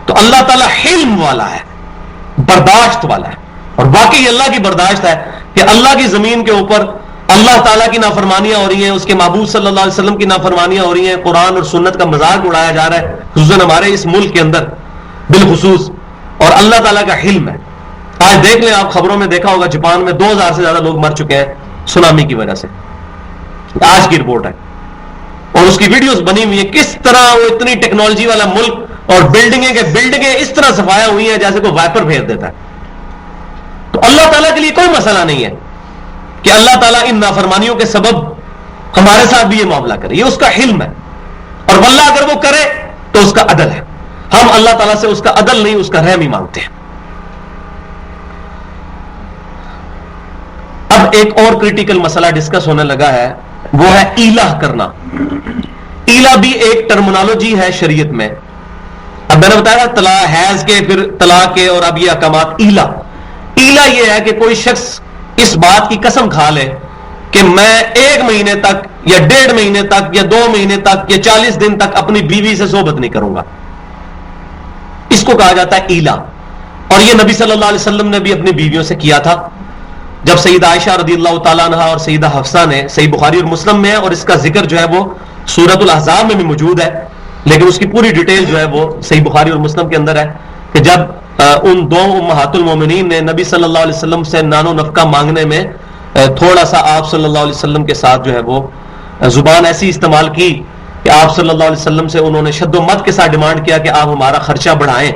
تو اللہ تعالیٰ حلم والا ہے، برداشت والا ہے. اور واقعی اللہ کی برداشت ہے کہ اللہ کی زمین کے اوپر اللہ تعالیٰ کی نافرمانیاں ہو رہی ہیں، اس کے محبوب صلی اللہ علیہ وسلم کی نافرمانیاں ہو رہی ہیں، قرآن اور سنت کا مذاق اڑایا جا رہا ہے، خصوصاً ہمارے اس ملک کے اندر بالخصوص. اور اللہ تعالیٰ کا حلم ہے. آج دیکھ لیں، آپ خبروں میں دیکھا ہوگا جاپان میں 2000 سے زیادہ لوگ مر چکے ہیں سونامی کی وجہ سے. آج کی رپورٹ ہے اور اس کی ویڈیوز بنی ہوئی ہیں کس طرح وہ اتنی ٹیکنالوجی والا ملک اور بلڈنگیں اس طرح صفایا ہوئی ہیں جیسے کوئی وائپر پھیر دیتا ہے. تو اللہ تعالیٰ کے لیے کوئی مسئلہ نہیں ہے کہ اللہ تعالیٰ ان نافرمانیوں کے سبب ہمارے ساتھ بھی یہ معاملہ کرے. یہ اس کا حلم ہے، اور واللہ اگر وہ کرے تو اس کا عدل ہے. ہم اللہ تعالیٰ سے اس کا عدل نہیں، اس کا رحم ہی مانگتے ہیں. اب ایک اور کریٹیکل مسئلہ ڈسکس ہونے لگا ہے، وہ ہے ایلہ کرنا. ایلہ بھی ایک ٹرمنالوجی ہے شریعت میں. اب میں نے بتایا طلاق حیض کے، پھر طلاق کے، اور اب یہ احکامات. ایلہ یہ ہے کہ کوئی شخص اس بات کی قسم کھا لے کہ میں 1 مہینے تک یا 1.5 مہینے تک یا 2 مہینے تک یا 40 دن تک اپنی بیوی سے صحبت نہیں کروں گا. اس کو کہا جاتا ہے ایلہ. اور یہ نبی صلی اللہ علیہ وسلم نے بھی اپنی بیویوں سے کیا تھا. جب سیدہ عائشہ رضی اللہ تعالیٰ عنہ اور سیدہ حفصہ نے، صحیح بخاری اور مسلم میں ہے، اور اس کا ذکر جو ہے وہ سورۃ الاحزاب میں بھی موجود ہے، لیکن اس کی پوری ڈیٹیل جو ہے وہ صحیح بخاری اور مسلم کے اندر ہے، کہ جب ان 2 امہات المومنین نے نبی صلی اللہ علیہ وسلم سے نان و نفقہ مانگنے میں تھوڑا سا آپ صلی اللہ علیہ وسلم کے ساتھ جو ہے وہ زبان ایسی استعمال کی کہ آپ صلی اللہ علیہ وسلم سے انہوں نے شد و مت کے ساتھ ڈیمانڈ کیا کہ آپ ہمارا خرچہ بڑھائیں.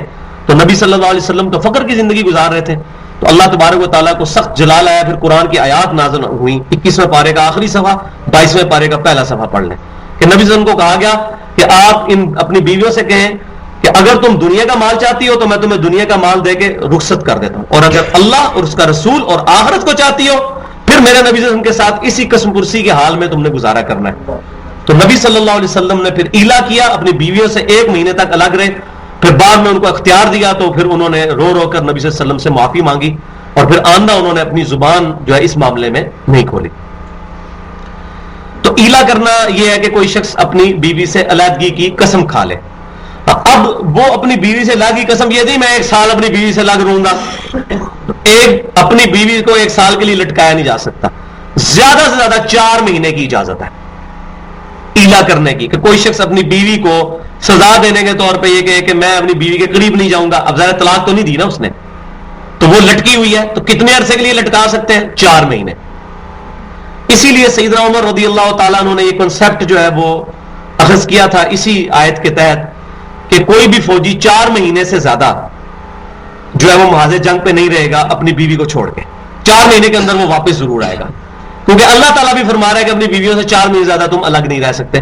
تو نبی صلی اللہ علیہ وسلم تو فقر کی زندگی گزار رہے تھے، تو اللہ تبارک و تعالیٰ کو سخت جلال آیا. پھر قرآن کی آیات نازل ہوئی. 21ویں پارے کا آخری صفحہ، 22ویں پارے کا پہلا صفحہ پڑھ لیں کہ نبی صلی اللہ علیہ وسلم کو کہا گیا کہ آپ اپنی بیویوں سے کہیں کہ اگر تم دنیا کا مال چاہتی ہو تو میں تمہیں دنیا کا مال دے کے رخصت کر دیتا ہوں، اور اگر اللہ اور اس کا رسول اور آخرت کو چاہتی ہو پھر میرے نبی صلی اللہ علیہ وسلم کے ساتھ اسی قسم پرسی کے حال میں تم نے گزارا کرنا ہے. تو نبی صلی اللہ علیہ وسلم نے پھر ایلا کیا، اپنی بیویوں سے 1 مہینے تک الگ رہے. پھر بعد میں ان کو اختیار دیا تو پھر انہوں نے رو رو کر نبی صلی اللہ علیہ وسلم سے معافی مانگی، اور پھر آندہ انہوں نے اپنی زبان جو ہے اس معاملے میں نہیں کھولی. تو ایلا کرنا یہ ہے کہ کوئی شخص اپنی بیوی سے علیحدگی کی قسم کھا لے. اب وہ اپنی بیوی سے لاگی قسم یہ نہیں میں 1 سال اپنی بیوی سے لگ رہوں گا. اپنی بیوی کو 1 سال کے لیے لٹکایا نہیں جا سکتا. زیادہ سے زیادہ 4 مہینے کی اجازت ہے ایلا کرنے کی، کہ کوئی شخص اپنی بیوی کو سزا دینے کے طور پہ یہ کہے کہ میں اپنی بیوی کے قریب نہیں جاؤں گا. اب ظاہر طلاق تو نہیں دی نا اس نے، تو وہ لٹکی ہوئی ہے، تو کتنے عرصے کے لیے لٹکا سکتے ہیں؟ 4 مہینے. اسی لیے سیدنا عمر رضی اللہ تعالیٰ عنہ نے یہ کنسپٹ جو ہے وہ اخذ کیا تھا اسی آیت کے تحت کہ کوئی بھی فوجی 4 مہینے سے زیادہ جو ہے وہ محاذ جنگ پہ نہیں رہے گا اپنی بیوی کو چھوڑ کے. 4 مہینے کے اندر وہ واپس ضرور آئے گا، کیونکہ اللہ تعالیٰ بھی فرما رہا ہے کہ اپنی بیویوں سے 4 مہینے زیادہ تم الگ نہیں رہ سکتے.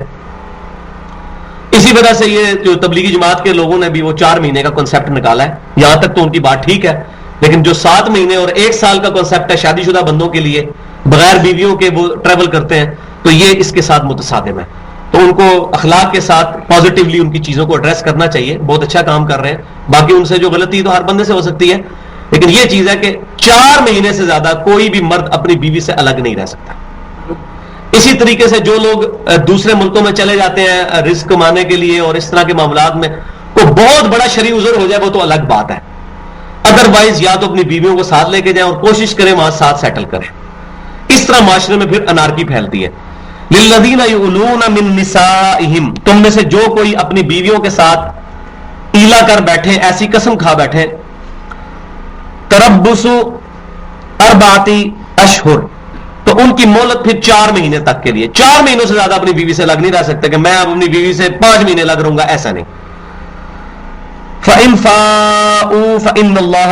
اسی وجہ سے یہ جو تبلیغی جماعت کے لوگوں نے بھی وہ 4 مہینے کا کنسپٹ نکالا ہے. یہاں تک تو ان کی بات ٹھیک ہے، لیکن جو 7 مہینے اور 1 سال کا کنسپٹ ہے شادی شدہ بندوں کے لیے بغیر بیویوں کے وہ ٹریول کرتے ہیں، تو یہ اس کے ساتھ متصادم ہے. تو ان کو اخلاق کے ساتھ پازیٹیولی ان کی چیزوں کو ایڈریس کرنا چاہیے. بہت اچھا کام کر رہے ہیں. باقی ان سے جو غلطی تو ہر بندے سے ہو سکتی ہے، لیکن یہ چیز ہے کہ 4 مہینے سے زیادہ کوئی بھی مرد اپنی بیوی سے الگ نہیں رہ سکتا. اسی طریقے سے جو لوگ دوسرے ملکوں میں چلے جاتے ہیں رزق کمانے کے لیے اور اس طرح کے معاملات میں کوئی بہت بڑا شرعی عذر ہو جائے وہ تو الگ بات ہے. ادروائز یا تو اپنی بیویوں کو ساتھ لے کے جائیں اور کوشش کریں وہاں ساتھ سیٹل کریں. اس طرح معاشرے میں پھر انارکی پھیلتی ہے. للذین یؤلون من نسائہم، تم میں سے جو کوئی اپنی بیویوں کے ساتھ ایلا کر بیٹھے، ایسی قسم کھا بیٹھے، تربص 4 اشہر، تو ان کی مہلت پھر 4 مہینے تک کے لیے. 4 مہینوں سے زیادہ اپنی بیوی سے لگ نہیں رہ سکتے کہ میں اپنی بیوی سے 5 مہینے لگ رہوں گا، ایسا نہیں. فَإِن فَاءُوا فَإِنَّ اللَّهَ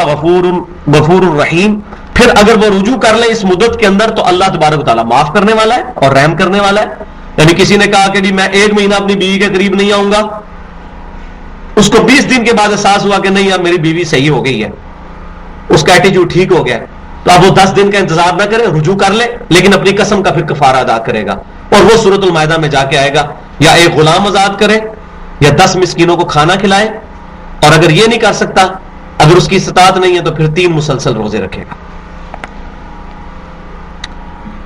غَفُورٌ رَحِيمٌ، پھر اگر وہ رجوع کر لیں اس مدت کے اندر تو اللہ تبارک و تعالیٰ معاف کرنے والا ہے اور رحم کرنے والا ہے. یعنی کسی نے کہا کہ جی میں 1 مہینہ اپنی بیوی کے قریب نہیں آؤں گا، اس کو 20 دن کے بعد احساس ہوا کہ نہیں اب میری بیوی صحیح ہو گئی ہے، اس کا ایٹیچیوڈ ٹھیک ہو گیا، تو اب وہ 10 دن کا انتظار نہ کرے، رجوع کر لے، لیکن اپنی قسم کا پھر کفارہ ادا کرے گا. اور وہ سورۃ المائدہ میں جا کے آئے گا، یا ایک غلام آزاد کرے یا 10 مسکینوں کو کھانا کھلائے، اور اگر یہ نہیں کر سکتا، اگر اس کی استطاعت نہیں ہے تو پھر 3 مسلسل روزے رکھے گا.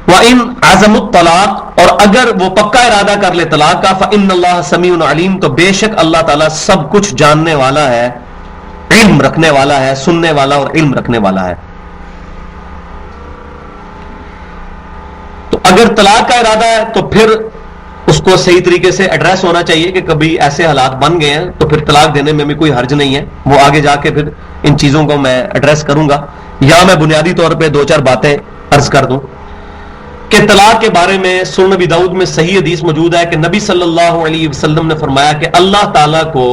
وَإِنْ عَزَمُوا الطَّلَاقَ، اور اگر وہ پکا ارادہ کر لے طلاق کا، فَإِنَّ اللَّهَ سَمِيعٌ عَلِيمٌ، تو بے شک اللہ تعالیٰ سب کچھ جاننے والا ہے، علم رکھنے والا ہے، سننے والا اور علم رکھنے والا ہے. تو اگر طلاق کا ارادہ ہے تو پھر اس کو صحیح طریقے سے ایڈریس ہونا چاہیے کہ کبھی ایسے حالات بن گئے ہیں تو پھر طلاق دینے میں بھی کوئی حرج نہیں ہے. وہ آگے جا کے پھر ان چیزوں کو میں ایڈریس کروں گا. یا میں بنیادی طور پہ 2-4 باتیں عرض کر دوں کہ طلاق کے بارے میں سنن نبی داؤد میں صحیح حدیث موجود ہے کہ نبی صلی اللہ علیہ وسلم نے فرمایا کہ اللہ تعالیٰ کو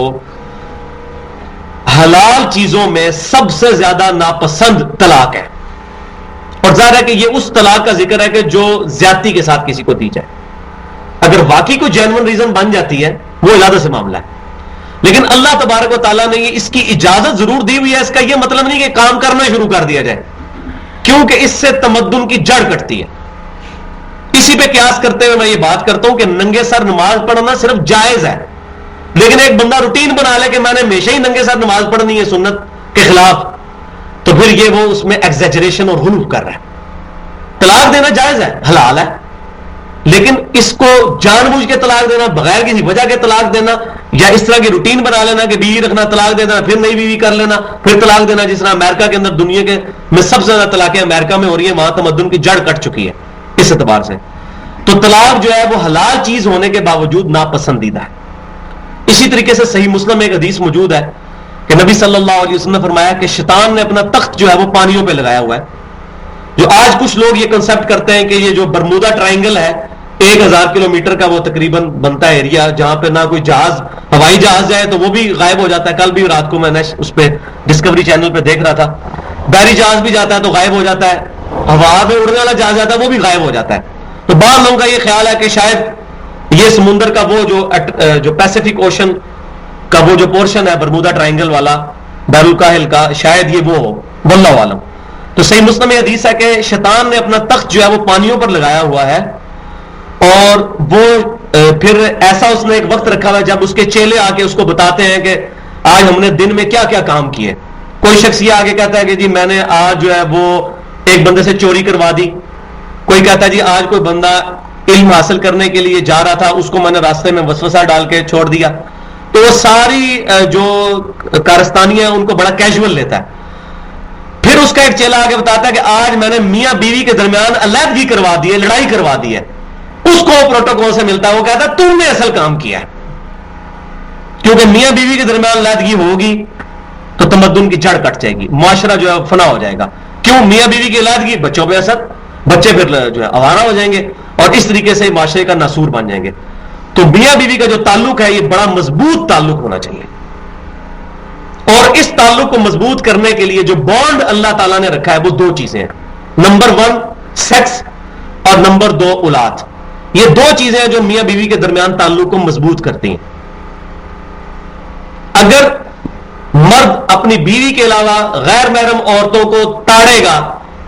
حلال چیزوں میں سب سے زیادہ ناپسند طلاق ہے. اور ظاہر ہے کہ یہ اس طلاق کا ذکر ہے کہ جو زیادتی کے ساتھ کسی کو دی جائے. اگر واقعی کوئی جینون ریزن بن جاتی ہے وہ علیحدہ سے معاملہ ہے، لیکن اللہ تبارک و تعالیٰ نے اس کی اجازت ضرور دی ہوئی ہے. اس کا یہ مطلب نہیں کہ کام کرنا شروع کر دیا جائے، کیونکہ اس سے تمدن کی جڑ کٹتی ہے. اسی پہ قیاس کرتے ہوئے میں یہ بات کرتا ہوں کہ ننگے سر نماز پڑھنا صرف جائز ہے، لیکن ایک بندہ روٹین بنا لے کہ میں نے ہمیشہ ہی ننگے سر نماز پڑھنی ہے سنت کے خلاف، تو پھر یہ وہ اس میں ایگزیجریشن اور غلو کر رہا ہے. طلاق دینا جائز ہے، حلال ہے، لیکن اس کو جان بوجھ کے طلاق دینا، بغیر کسی وجہ کے طلاق دینا، یا اس طرح کی روٹین بنا لینا کہ بیوی رکھنا طلاق دے دینا پھر نئی بیوی کر لینا پھر طلاق دینا، جس طرح امریکہ کے اندر دنیا کے میں سب سے زیادہ طلاقیں امریکہ میں ہو رہی ہیں، وہاں تمدن کی جڑ کٹ چکی ہے اس اعتبار سے. تو طلاق جو ہے وہ حلال چیز ہونے کے باوجود ناپسندیدہ ہے. اسی طریقے سے صحیح مسلم میں ایک حدیث موجود ہے کہ نبی صلی اللہ علیہ وسلم نے فرمایا کہ شیطان نے اپنا تخت جو ہے وہ پانیوں پہ لگایا ہوا ہے. جو آج کچھ لوگ یہ کنسپٹ کرتے ہیں کہ یہ جو برمودا ٹرائنگل ہے 1000 کلومیٹر کا وہ تقریباً بنتا ہے ایریا جہاں پہ نہ کوئی جہاز ہوائی جہاز جائے تو وہ بھی غائب ہو جاتا ہے. کل بھی رات کو میں نے اس پہ ڈسکوری چینل پہ دیکھ رہا تھا بحری جہاز بھی جاتا ہے تو غائب ہو جاتا ہے, ہوا میں اڑنے والا جہاز جاتا ہے وہ بھی غائب ہو جاتا ہے. تو بعض لوگوں کا یہ خیال ہے کہ شاید یہ سمندر کا وہ جو پیسیفک اوشن کا وہ جو پورشن ہے برمودا ٹرائنگل والا بحر الکاہل کا, شاید یہ وہ ہو, واللہ عالم. تو صحیح مسلم میں حدیث ہے کہ شیطان نے اپنا تخت جو ہے وہ پانیوں پر لگایا ہوا ہے, اور وہ پھر ایسا اس نے ایک وقت رکھا ہوا ہے جب اس کے چیلے آ کے اس کو بتاتے ہیں کہ آج ہم نے دن میں کیا کیا کام کیے. کوئی شخص یہ آگے کہتا ہے کہ جی میں نے آج جو ہے وہ ایک بندے سے چوری کروا دی, کوئی کہتا ہے جی آج کوئی بندہ علم حاصل کرنے کے لیے جا رہا تھا, اس کو میں نے راستے میں وسوسہ ڈال کے چھوڑ دیا. تو وہ ساری جو کارستانیاں ان کو بڑا کیجول لیتا ہے. پھر اس کا ایک چیلا آگے بتاتا ہے کہ آج میں نے میاں بیوی کے درمیان علیحدگی کروا دی ہے, لڑائی کروا دی ہے. اس کو پروٹوکول سے ملتا ہے, وہ کہتا ہے تم نے اصل کام کیا ہے, کیونکہ میاں بیوی کے درمیان علیحدگی ہوگی تو تمدن کی جڑ کٹ جائے گی, معاشرہ جو ہے فنا ہو جائے گا. کیوں؟ میاں بیوی کی علیحدگی, بچوں پہ اثر, بچے پھر جو ہے آوارہ ہو جائیں گے اور اس طریقے سے معاشرے کا ناسور بن جائیں گے. تو میاں بیوی کا جو تعلق ہے یہ بڑا مضبوط تعلق ہونا چاہیے, اور اس تعلق کو مضبوط کرنے کے لیے جو بانڈ اللہ تعالیٰ نے رکھا ہے وہ دو چیزیں ہیں. نمبر 1 سیکس, اور نمبر 2 اولاد. یہ دو چیزیں ہیں جو میاں بیوی کے درمیان تعلق کو مضبوط کرتی ہیں. اگر مرد اپنی بیوی کے علاوہ غیر محرم عورتوں کو تاڑے گا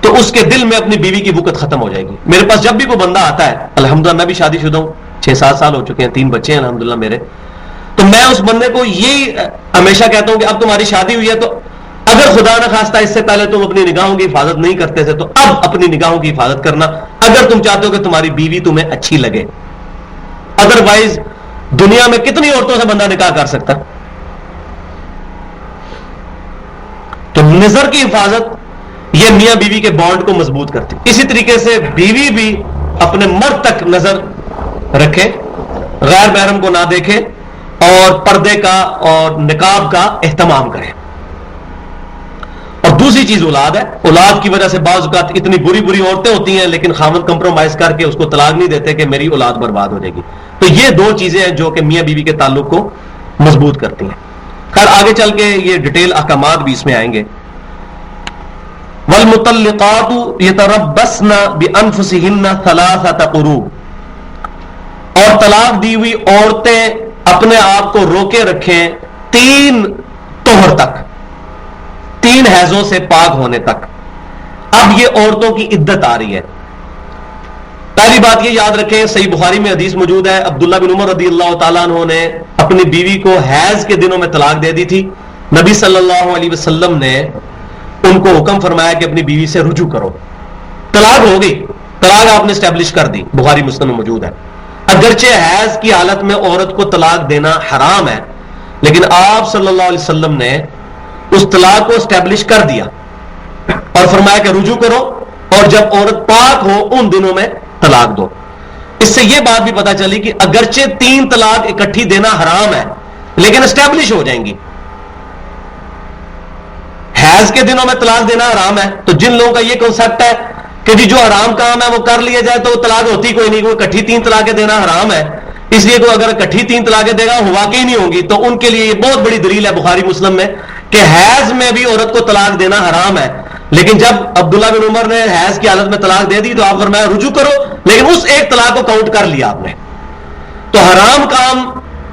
تو اس کے دل میں اپنی بیوی کی وقت ختم ہو جائے گی. میرے پاس جب بھی کوئی بندہ آتا ہے, الحمدللہ میں بھی شادی شدہ ہوں, 6-7 سال ہو چکے ہیں, 3 بچے ہیں الحمدللہ میرے, تو میں اس بندے کو یہی ہمیشہ کہتا ہوں کہ اب تمہاری شادی ہوئی ہے تو اگر خدا نہ خواستہ اس سے پہلے تم اپنی نگاہوں کی حفاظت نہیں کرتے تھے تو اب اپنی نگاہوں کی حفاظت کرنا, اگر تم چاہتے ہو کہ تمہاری بیوی تمہیں اچھی لگے. ادروائز دنیا میں کتنی عورتوں سے بندہ نکاح کر سکتا. تو نظر کی حفاظت یہ میاں بیوی کے بانڈ کو مضبوط کرتی. اسی طریقے سے بیوی بھی اپنے مرد تک نظر رکھے, غیر محرم کو نہ دیکھے, اور پردے کا اور نقاب کا اہتمام کرے. اور دوسری چیز اولاد ہے. اولاد کی وجہ سے بعض اوقات اتنی بری بری عورتیں ہوتی ہیں لیکن خاوند کمپرومائز کر کے اس کو طلاق نہیں دیتے کہ میری اولاد برباد ہو جائے گی. تو یہ دو چیزیں ہیں جو کہ میاں بیوی کے تعلق کو مضبوط کرتی ہیں. خیر آگے چل کے یہ ڈیٹیل احکامات بھی اس میں آئیں گے. والمطلقات یتربصن بانفسهن 3 قروء, اور طلاق دی ہوئی عورتیں اپنے آپ کو روکے رکھیں 3 طہر تک, 3 حیضوں سے پاک ہونے تک. اب یہ عورتوں کی عدت آ رہی ہے. پہلی بات یہ یاد رکھیں, صحیح بخاری میں حدیث موجود ہے, عبداللہ بن عمر رضی اللہ تعالیٰ عنہ نے اپنی بیوی کو حیض کے دنوں میں طلاق دے دی تھی. نبی صلی اللہ علیہ وسلم نے ان کو حکم فرمایا کہ اپنی بیوی سے رجوع کرو. طلاق ہو گئی, طلاق آپ نے اسٹیبلش کر دی, بخاری مسلم میں موجود ہے. اگرچہ حیض کی حالت میں عورت کو طلاق دینا حرام ہے, لیکن آپ صلی اللہ علیہ وسلم نے اس طلاق کو اسٹیبلش کر دیا اور فرمایا کہ رجوع کرو, اور جب عورت پاک ہو ان دنوں میں طلاق دو. اس سے یہ بات بھی پتا چلی کہ اگرچہ 3 طلاق اکٹھی دینا حرام ہے لیکن اسٹیبلش ہو جائیں گی. حیض کے دنوں میں طلاق دینا حرام ہے, تو جن لوگوں کا یہ کنسپٹ ہے کہ جی جو حرام کام ہے وہ کر لیا جائے تو طلاق ہوتی کوئی نہیں, کوئی اکٹھی 3 طلاقیں دینا حرام ہے, اس لیے کوئی اگر اکٹھی 3 طلاقیں دے گا وہ واقعی نہیں ہوں گی, تو ان کے لیے یہ بہت بڑی دلیل ہے بخاری مسلم میں کہ حیض میں بھی عورت کو طلاق دینا حرام ہے. لیکن جب عبداللہ بن عمر نے حیض کی حالت میں طلاق دے دی تو آپ فرمایا رجوع کرو, لیکن اس ایک طلاق کو کاؤنٹ کر لیا آپ نے. تو حرام کام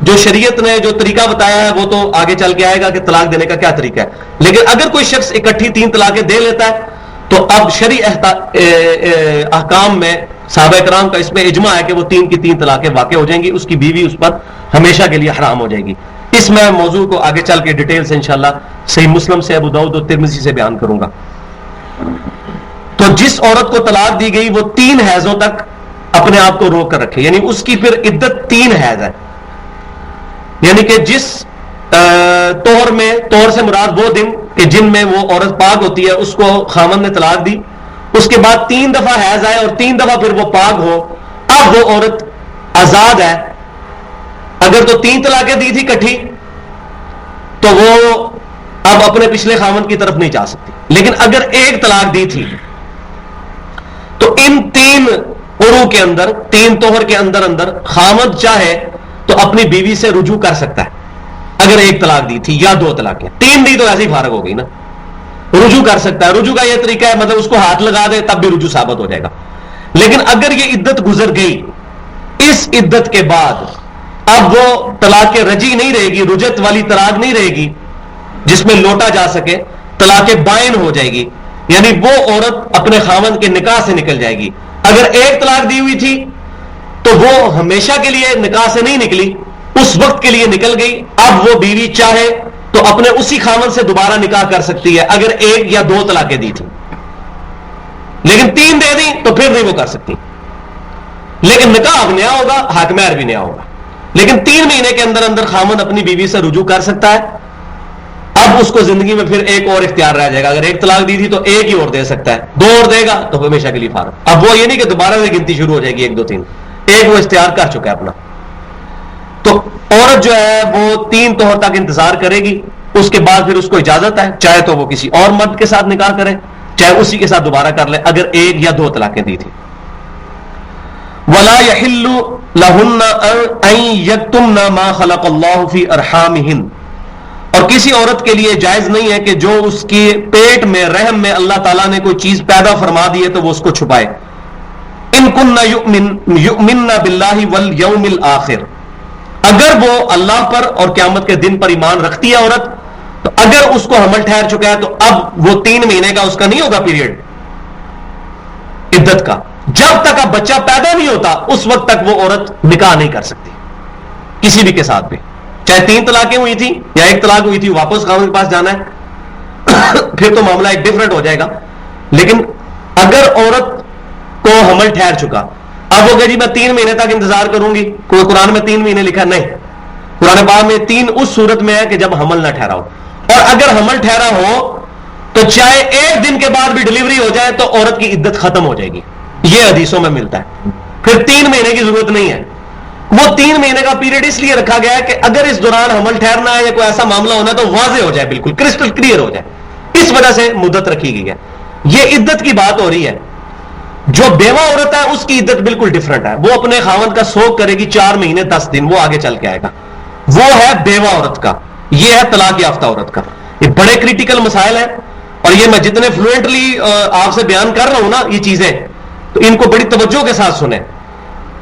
جو شریعت نے جو طریقہ بتایا ہے وہ تو آگے چل کے آئے گا کہ طلاق دینے کا کیا طریقہ ہے, لیکن اگر کوئی شخص اکٹھی 3 طلاقیں دے لیتا ہے تو اب شرعی احکام میں صحابہ کرام کا اس میں اجماع ہے کہ وہ 3 کی 3 طلاقیں واقع ہو جائیں گی, اس کی بیوی اس پر ہمیشہ کے لیے حرام ہو جائے گی. اس میں موضوع کو آگے چل کے ڈیٹیل سے انشاءاللہ صحیح مسلم سے, ابو داؤد اور ترمذی سے بیان کروں گا. تو جس عورت کو طلاق دی گئی وہ 3 حیضوں تک اپنے آپ کو روک کر رکھے, یعنی اس کی پھر عدت 3 حیض ہے. یعنی کہ جس طور میں, طور سے مراد وہ دن کہ جن میں وہ عورت پاک ہوتی ہے, اس کو خاوند نے طلاق دی, اس کے بعد 3 دفعہ حیض آئے اور 3 دفعہ پھر وہ پاک ہو, اب وہ عورت آزاد ہے. اگر تو 3 طلاقیں دی تھی کٹھی تو وہ اب اپنے پچھلے خاوند کی طرف نہیں جا سکتی, لیکن اگر 1 طلاق دی تھی تو ان 3 قروء کے اندر, 3 طہر کے اندر اندر خاوند چاہے تو اپنی بیوی سے رجوع کر سکتا ہے. اگر 1 طلاق دی تھی یا 2 طلاقیں, 3 دی تو ایسے ہی فارغ ہو گئی نا. رجوع کر سکتا ہے. رجوع کا یہ طریقہ ہے مطلب اس کو ہاتھ لگا دے تب بھی رجوع ثابت ہو جائے گا. لیکن اگر یہ عدت گزر گئی, اس عدت کے بعد اب وہ طلاق رجی نہیں رہے گی, رجت والی طلاق نہیں رہے گی جس میں لوٹا جا سکے, طلاق بائن ہو جائے گی, یعنی وہ عورت اپنے خاوند کے نکاح سے نکل جائے گی. اگر ایک طلاق دی ہوئی تھی تو وہ ہمیشہ کے لیے نکاح سے نہیں نکلی, اس وقت کے لیے نکل گئی. اب وہ بیوی چاہے تو اپنے اسی خاوند سے دوبارہ نکاح کر سکتی ہے اگر ایک یا دو طلاقیں دی تھی, لیکن 3 دے دی تو پھر نہیں وہ کر سکتی. لیکن نکاح اب نیا ہوگا, حق مہر بھی نیا ہوگا, لیکن 3 مہینے کے اندر اندر خاوند اپنی بیوی سے رجوع کر سکتا ہے. اب اس کو زندگی میں پھر ایک اور اختیار رہ جائے گا. اگر ایک طلاق دی تھی تو ایک ہی اور دے سکتا ہے, 2 اور دے گا تو ہمیشہ کے لیے فارغ. اب وہ یہ نہیں کہ دوبارہ سے گنتی شروع ہو جائے گی 1 2 3, ایک وہ اختیار کر چکا ہے اپنا. تو عورت جو ہے وہ 3 طہر تک انتظار کرے گی, اس کے بعد پھر اس کو اجازت ہے چاہے تو وہ کسی اور مرد کے ساتھ نکاح کرے چاہے اسی کے ساتھ دوبارہ کر لے اگر 1 یا 2 طلاقیں دی تھی. وَلَا يَحِلُّ لَهُنَّ أَن يَكْتُمْنَ مَا خَلَقَ اللَّهُ فِي أَرْحَامِهِنَّ, اور کسی عورت کے لیے جائز نہیں ہے کہ جو اس کے پیٹ میں رحم میں اللہ تعالیٰ نے کوئی چیز پیدا فرما دی ہے تو وہ اس کو چھپائے. ان كُنَّ يُؤْمِنَّ بِاللَّهِ وَالْيَوْمِ الْآخِرِ, اگر وہ اللہ پر اور قیامت کے دن پر ایمان رکھتی ہے عورت, تو اگر اس کو حمل ٹھہر چکا ہے تو اب وہ 3 مہینے کا اس کا نہیں ہوگا پیریڈ عدت کا. جب تک اب بچہ پیدا نہیں ہوتا اس وقت تک وہ عورت نکاح نہیں کر سکتی کسی بھی کے ساتھ بھی, چاہے 3 طلاقیں ہوئی تھی یا 1 طلاق ہوئی تھی, واپس خاوند کے پاس جانا ہے پھر تو معاملہ ایک ڈفرنٹ ہو جائے گا. لیکن اگر عورت کو حمل ٹھہر چکا, اب وہ کہ جی میں 3 مہینے تک انتظار کروں گی, کوئی قرآن میں 3 مہینے لکھا نہیں, قرآن پاک میں 3 اس صورت میں ہے کہ جب حمل نہ ٹھہرا ہو, اور اگر حمل ٹھہرا ہو تو چاہے 1 دن کے بعد بھی ڈلیوری ہو جائے تو عورت کی عدت ختم ہو جائے گی. یہ حدیثوں میں ملتا ہے. پھر 3 مہینے کی ضرورت نہیں ہے. وہ 3 مہینے کا پیریڈ اس لیے رکھا گیا ہے کہ اگر اس دوران حمل ٹھہرنا ہے یا کوئی ایسا معاملہ ہونا ہے تو واضح ہو جائے, بالکل کرسٹل کلیئر ہو جائے, اس وجہ سے مدت رکھی گئی ہے. یہ عدت کی بات ہو رہی ہے. جو بیوہ عورت ہے اس کی عدت بالکل ڈفرنٹ ہے, وہ اپنے خاوند کا سوگ کرے گی 4 مہینے 10 دن, وہ آگے چل کے آئے گا. وہ ہے بیوہ عورت کا, یہ ہے طلاق یافتہ عورت کا. یہ بڑے کریٹیکل مسائل ہیں, اور یہ میں جتنے فلوئنٹلی آپ سے بیان کر رہا ہوں نا یہ چیزیں, تو ان کو بڑی توجہ کے ساتھ سنیں.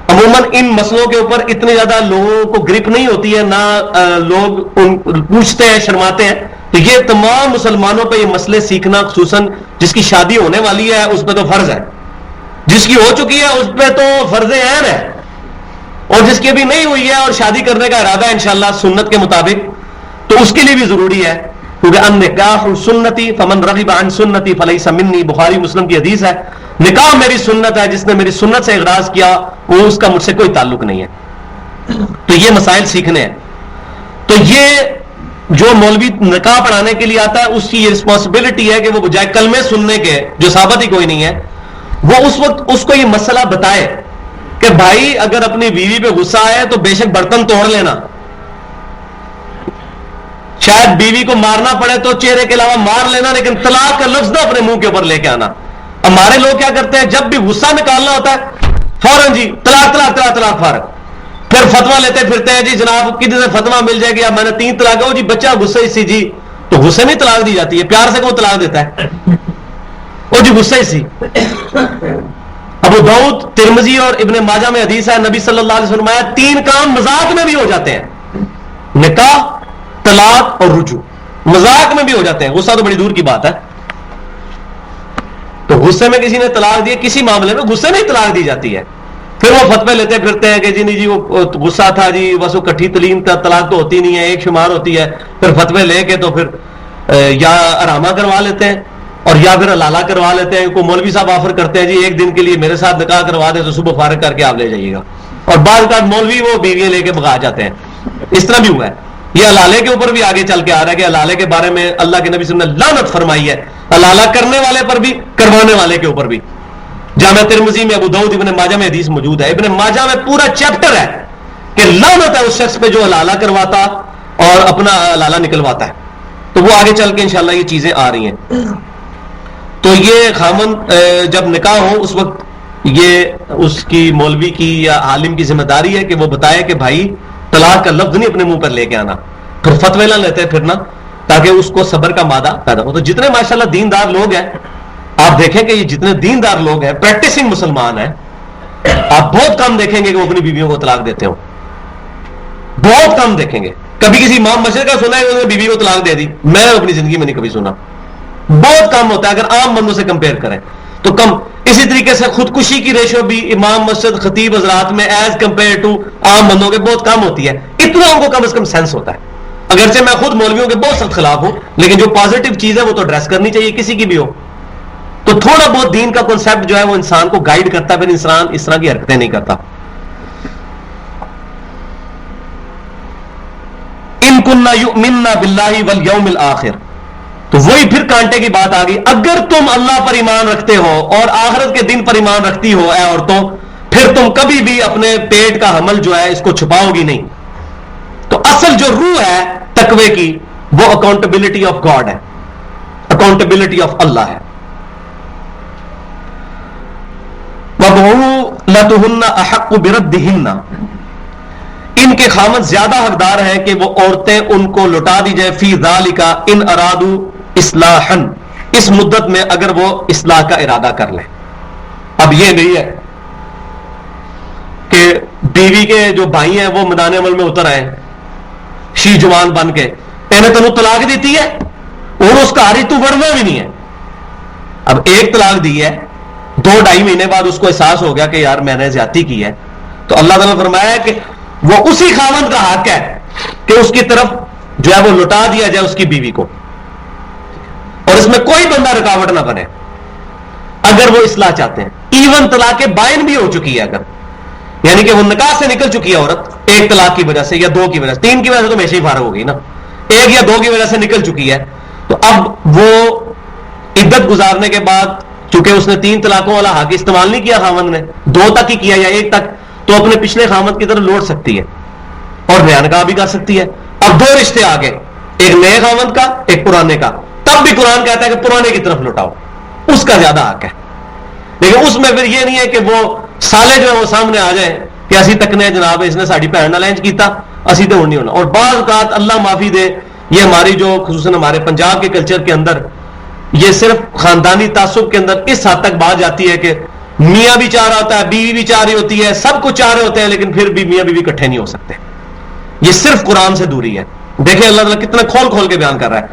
عموماً ان مسئلوں کے اوپر اتنے زیادہ لوگوں کو گرپ نہیں ہوتی ہے, نہ لوگ پوچھتے ہیں, شرماتے ہیں. تو یہ تمام مسلمانوں پہ یہ مسئلے سیکھنا, خصوصاً جس کی شادی ہونے والی ہے اس پہ تو فرض ہے, جس کی ہو چکی ہے اس پہ تو فرض عین ہے, اور جس کی ابھی نہیں ہوئی ہے اور شادی کرنے کا ارادہ ہے انشاءاللہ سنت کے مطابق, تو اس کے لیے بھی ضروری ہے. کیونکہ النکاح سنتی فمن رغب عن سنتی فلیس منی, بخاری مسلم کی حدیث ہے, نکاح میری سنت ہے, جس نے میری سنت سے اغراض کیا وہ اس کا مجھ سے کوئی تعلق نہیں ہے. تو یہ مسائل سیکھنے ہیں. تو یہ جو مولوی نکاح پڑھانے کے لیے آتا ہے اس کی یہ رسپانسبلٹی ہے کہ وہ بجائے کلمے سننے کے, جو ثابت ہی کوئی نہیں ہے, وہ اس وقت اس کو یہ مسئلہ بتائے کہ بھائی اگر اپنی بیوی پہ غصہ آئے تو بے شک برتن توڑ لینا, شاید بیوی کو مارنا پڑے تو چہرے کے علاوہ مار لینا, لیکن طلاق کا لفظ نہ اپنے منہ کے اوپر لے کے آنا. ہمارے لوگ کیا کرتے ہیں, جب بھی غصہ نکالنا ہوتا ہے فوراً جی طلاق طلاق طلاق طلاق فارغ, پھر فتوا لیتے پھرتے ہیں جی جناب کسی سے فتوا مل جائے گی, اب میں نے 3 طلاق ہو جی بچہ غصے سی, جی تو غصے میں طلاق دی جاتی ہے, پیار سے کون طلاق دیتا ہے, او جی غصے سی. ابو داؤد, ترمذی اور ابن ماجہ میں حدیث ہے, نبی صلی اللہ علیہ وسلم آیا 3 کام مذاق میں بھی ہو جاتے ہیں, نکاح, طلاق اور رجوع مذاق میں بھی ہو جاتے ہیں. غصہ تو بڑی دور کی بات ہے, تو غصے میں کسی نے طلاق دی, کسی معاملے میں غصے میں ہی طلاق دی جاتی ہے, پھر وہ فتوے لیتے پھرتے ہیں کہ جی نہیں جی وہ غصہ تھا جی, بس وہ کٹھی تلیم طلاق تو ہوتی نہیں ہے, ایک شمار ہوتی ہے. پھر فتوے لے کے تو پھر یا ارامہ کروا لیتے ہیں اور یا پھر علالہ کروا لیتے ہیں. کوئی مولوی صاحب آفر کرتے ہیں جی 1 دن کے لیے میرے ساتھ نکاح کروا دے تو صبح فارغ کر کے آپ لے جائیے گا, اور بعض اوقات مولوی وہ بیویاں لے کے بھگا جاتے ہیں. اس طرح بھی ہوا ہے. یہ علالے کے اوپر بھی آگے چل کے آ رہا ہے کہ علالے کے بارے میں اللہ کے نبی صلی اللہ علیہ وسلم نے لعنت فرمائی ہے, علالہ کرنے والے پر بھی کروانے والے کے اوپر بھی. جامع ترمذی میں, ابو داؤد, ابن ماجہ میں حدیث موجود ہے. ابن ماجہ میں پورا چیپٹر ہے کہ لعنت ہے اس شخص پہ جو علالہ کرواتا اور اپنا علالہ نکلواتا ہے. تو وہ آگے چل کے انشاءاللہ یہ چیزیں آ رہی ہیں. تو یہ خامند جب نکاح ہو اس وقت یہ اس کی مولوی کی یا عالم کی ذمہ داری ہے کہ وہ بتائے کہ بھائی طلاق کا لفظ نہیں اپنے منہ پر لے کے آنا. پھر فتوے نہ لیتے پھرنا, تاکہ اس کو صبر کا مادہ پیدا ہو. تو جتنے ماشاءاللہ دیندار لوگ ہیں آپ دیکھیں کہ یہ جتنے دیندار لوگ ہیں پریکٹسنگ مسلمان ہیں آپ بہت کم دیکھیں گے کہ وہ اپنی بیویوں کو طلاق دیتے ہوں. بہت کم دیکھیں گے. کبھی کسی امام مسجد کا سنا ہے انہوں نے بیوی کو طلاق دے دی؟ میں اپنی زندگی میں نہیں کبھی سنا. بہت کم ہوتا ہے اگر عام بندوں سے کمپیئر کریں تو کم. اسی طریقے سے خودکشی کی ریشو بھی امام مسجد خطیب حضرات میں ایز کمپیئر ٹو عام بندوں کے بہت کم ہوتی ہے. اتنا ان کو کم از کم سینس ہوتا ہے. اگرچہ میں خود مولویوں کے بہت سخت خلاف ہوں لیکن جو پازیٹو چیز ہے وہ تو ایڈریس کرنی چاہیے کسی کی بھی ہو. تو تھوڑا بہت دین کا کنسپٹ جو ہے وہ انسان کو گائیڈ کرتا ہے پھر انسان اس طرح کی حرکتیں نہیں کرتا. ان کننا یؤمننا باللہ والیوم الآخر. تو وہی پھر کانٹے کی بات آ گئی. اگر تم اللہ پر ایمان رکھتے ہو اور آخرت کے دن پر ایمان رکھتی ہو اے عورتوں پھر تم کبھی بھی اپنے پیٹ کا حمل جو ہے اس کو چھپاؤ گی نہیں. تو اصل جو روح ہے تقوی کی وہ اکاؤنٹیبلٹی آف گاڈ ہے, اکاؤنٹیبلٹی آف اللہ ہے. وَبُعُولَتُهُنَّ أَحَقُّ بِرَدِّهِنَّ. ان کے خامد زیادہ حقدار ہیں کہ وہ عورتیں ان کو لوٹا دی جائے فی ذالک ان ارادو اصلاحا, اس مدت میں اگر وہ اصلاح کا ارادہ کر لیں. اب یہ نہیں ہے کہ بیوی کے جو بھائی ہیں وہ میدان عمل میں اتر آئے شی جوان بن کے انہیں تنو طلاق دیتی ہے اور اس کا حاری تو بڑھنا بھی نہیں ہے. اب ایک طلاق دی ہے 2-2.5 مہینے بعد اس کو احساس ہو گیا کہ یار میں نے زیادتی کی ہے تو اللہ تعالیٰ نے فرمایا ہے کہ وہ اسی خاوند کا حق ہے کہ اس کی طرف جو ہے وہ لوٹا دیا جائے اس کی بیوی کو, اور اس میں کوئی بندہ رکاوٹ نہ بنے اگر وہ اصلاح چاہتے ہیں. ایون طلاق بائن بھی ہو چکی ہے اگر, یعنی کہ وہ نکاح سے نکل چکی ہے عورت ایک طلاق کی وجہ سے یا 2 کی وجہ سے, 3 کی وجہ سے تو ہمیشہ ہی فارغ ہو گئی نا, 1 یا 2 کی وجہ سے نکل چکی ہے تو اب وہ عدت گزارنے کے بعد چونکہ اس نے 3 طلاقوں والا حق استعمال نہیں کیا خامد نے 2 تک ہی کیا یا 1 تک, تو اپنے پچھلے خامد کی طرف لوٹ سکتی ہے اور نیا نکاح بھی کر سکتی ہے. اب 2 رشتے آگے, ایک نئے خامد کا ایک پرانے کا, تب بھی قرآن کہتا ہے کہ پرانے کی طرف لوٹاؤ, اس کا زیادہ حق ہے. لیکن اس میں پھر یہ نہیں ہے کہ وہ سالے جو ہے وہ سامنے آ جائیں کہ اسی تکنے جناب اس نے ساڑی بھن نال انج کیتا اسی تو نہیں ہونا. اور بعض اوقات اللہ معافی دے یہ ہماری جو خصوصاً ہمارے پنجاب کے کلچر کے اندر یہ صرف خاندانی تعصب کے اندر اس حد تک بات جاتی ہے کہ میاں بھی چاہ رہا ہوتا ہے بیوی بھی چاہ رہی ہوتی ہے سب کچھ چاہ رہے ہوتے ہیں لیکن پھر بھی میاں بیوی اکٹھے نہیں ہو سکتے. یہ صرف قرآن سے دوری ہے. دیکھیں اللہ تعالیٰ کتنا کھول کھول کے بیان کر رہا ہے.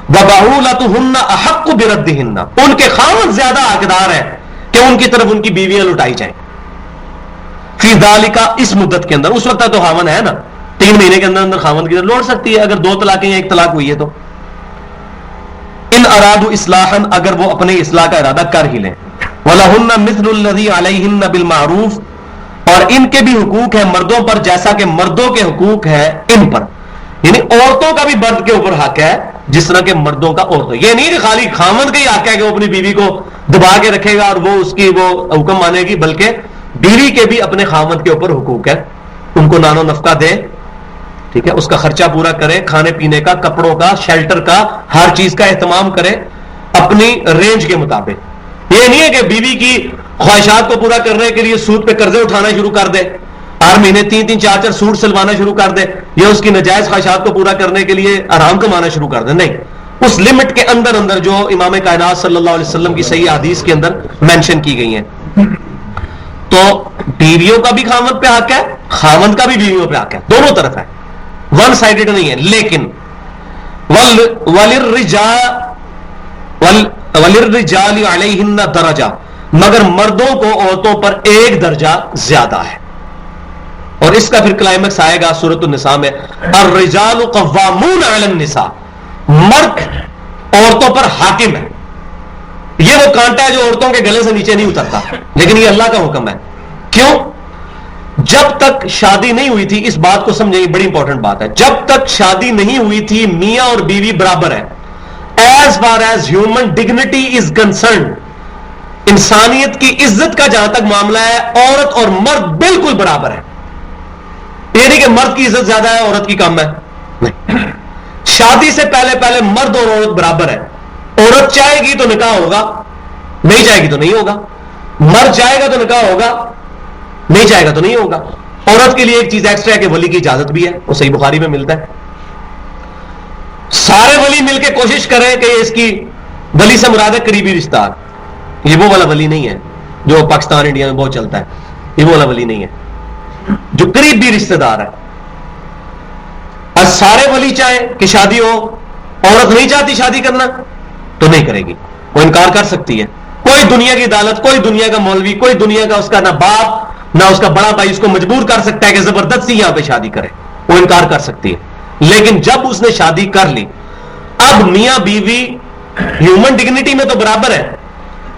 وَبَعُولَتُهُنَّ أَحَقُّ بِرَدِّهِنَّ. ان کے خاوند زیادہ حقدار ہیں کہ ان کی طرف ان کی بیویاں لٹائی جائیں فی ذالک اس مدت کے اندر. اس وقت تو خاوند ہے نا 3 مہینے کے اندر خاوند کی طرف لوٹ سکتی ہے اگر 2 طلاقیں یا 1 طلاق ہوئی ہے تو. ان ارادو اصلاحا اگر وہ اپنے اصلاح کا ارادہ کر ہی لیں. وَلَهُنَّ مِثْلُ الَّذِي عَلَيْهِنَّ بِالْمَعْرُوفِ. اور ان کے بھی حقوق ہیں مردوں پر جیسا کہ مردوں کے حقوق ہے ان پر, یعنی عورتوں کا بھی مرد کے اوپر حق ہے جس طرح کہ مردوں کا عورتوں. یہ نہیں کہ خالی خامد کا ہی حق ہے کہ وہ اپنی بیوی کو دبا کے رکھے گا اور وہ اس کی وہ حکم مانے گی, بلکہ بیوی کے بھی اپنے خامد کے اوپر حقوق ہے. ان کو نان و نفقہ دے, ٹھیک ہے, اس کا خرچہ پورا کرے, کھانے پینے کا, کپڑوں کا, شیلٹر کا, ہر چیز کا اہتمام کرے اپنی رینج کے مطابق. یہ نہیں ہے کہ بیوی کی خواہشات کو پورا کرنے کے لیے سود پہ قرضے اٹھانا شروع کر دے, ہر مہینے 3-3 4-4 سوٹ سلوانا شروع کر دے, یا اس کی نجائز خواہشات کو پورا کرنے کے لیے آرام کمانا شروع کر دے. نہیں, اس لمٹ کے اندر اندر جو امام کائنات صلی اللہ علیہ وسلم کی صحیح حدیث کے اندر مینشن کی گئی ہیں. تو بیویوں کا بھی خامد پہ حق ہے, خامد کا بھی بیویوں پہ حق ہے, دونوں طرف ہے, ون سائیڈڈ نہیں ہے. لیکن وَلِلرِّجَالِ عَلَيْهِنَّ دَرَجَةٌ. مگر مردوں کو عورتوں پر 1 درجہ زیادہ ہے. اور اس کا پھر کلائمیکس آئے گا سورۃ النساء میں, الرجال قوامون علی النساء. مرد عورتوں پر حاکم ہے. یہ وہ کانٹا ہے جو عورتوں کے گلے سے نیچے نہیں اترتا, لیکن یہ اللہ کا حکم ہے. کیوں؟ جب تک شادی نہیں ہوئی تھی, اس بات کو سمجھیں, یہ بڑی امپورٹنٹ بات ہے, جب تک شادی نہیں ہوئی تھی میاں اور بیوی برابر ہے. As far as human dignity is concerned, انسانیت کی عزت کا جہاں تک معاملہ ہے عورت اور مرد بالکل برابر ہے. یہ نہیں کہ مرد کی عزت زیادہ ہے عورت کی کم ہے, نہیں. شادی سے پہلے مرد اور عورت برابر ہے. عورت چاہے گی تو نکاح ہوگا, نہیں چاہے گی تو نہیں ہوگا. مرد چاہے گا تو نکاح ہوگا, نہیں چاہے گا تو نہیں ہوگا. عورت کے لیے ایک چیز ایکسٹرا ہے کہ ولی کی اجازت بھی ہے, وہ صحیح بخاری میں ملتا ہے. سارے ولی مل کے کوشش کریں کہ اس کی ولی سے مراد ہے قریبی رشتہ دار. یہ وہ والا ولی نہیں ہے جو پاکستان انڈیا میں بہت چلتا ہے. یہ وہ والا ولی نہیں ہے جو قریبی رشتہ دار ہے. اور سارے ولی چاہیں کہ شادی ہو, عورت نہیں چاہتی شادی کرنا تو نہیں کرے گی, وہ انکار کر سکتی ہے. کوئی دنیا کی عدالت, کوئی دنیا کا مولوی, کوئی دنیا کا اس کا نہ باپ نہ اس کا بڑا بھائی اس کو مجبور کر سکتا ہے کہ زبردستی یہاں پہ شادی کرے. وہ انکار کر سکتی ہے. لیکن جب اس نے شادی کر لی, اب میاں بیوی ہیومن ڈگنیٹی میں تو برابر ہے,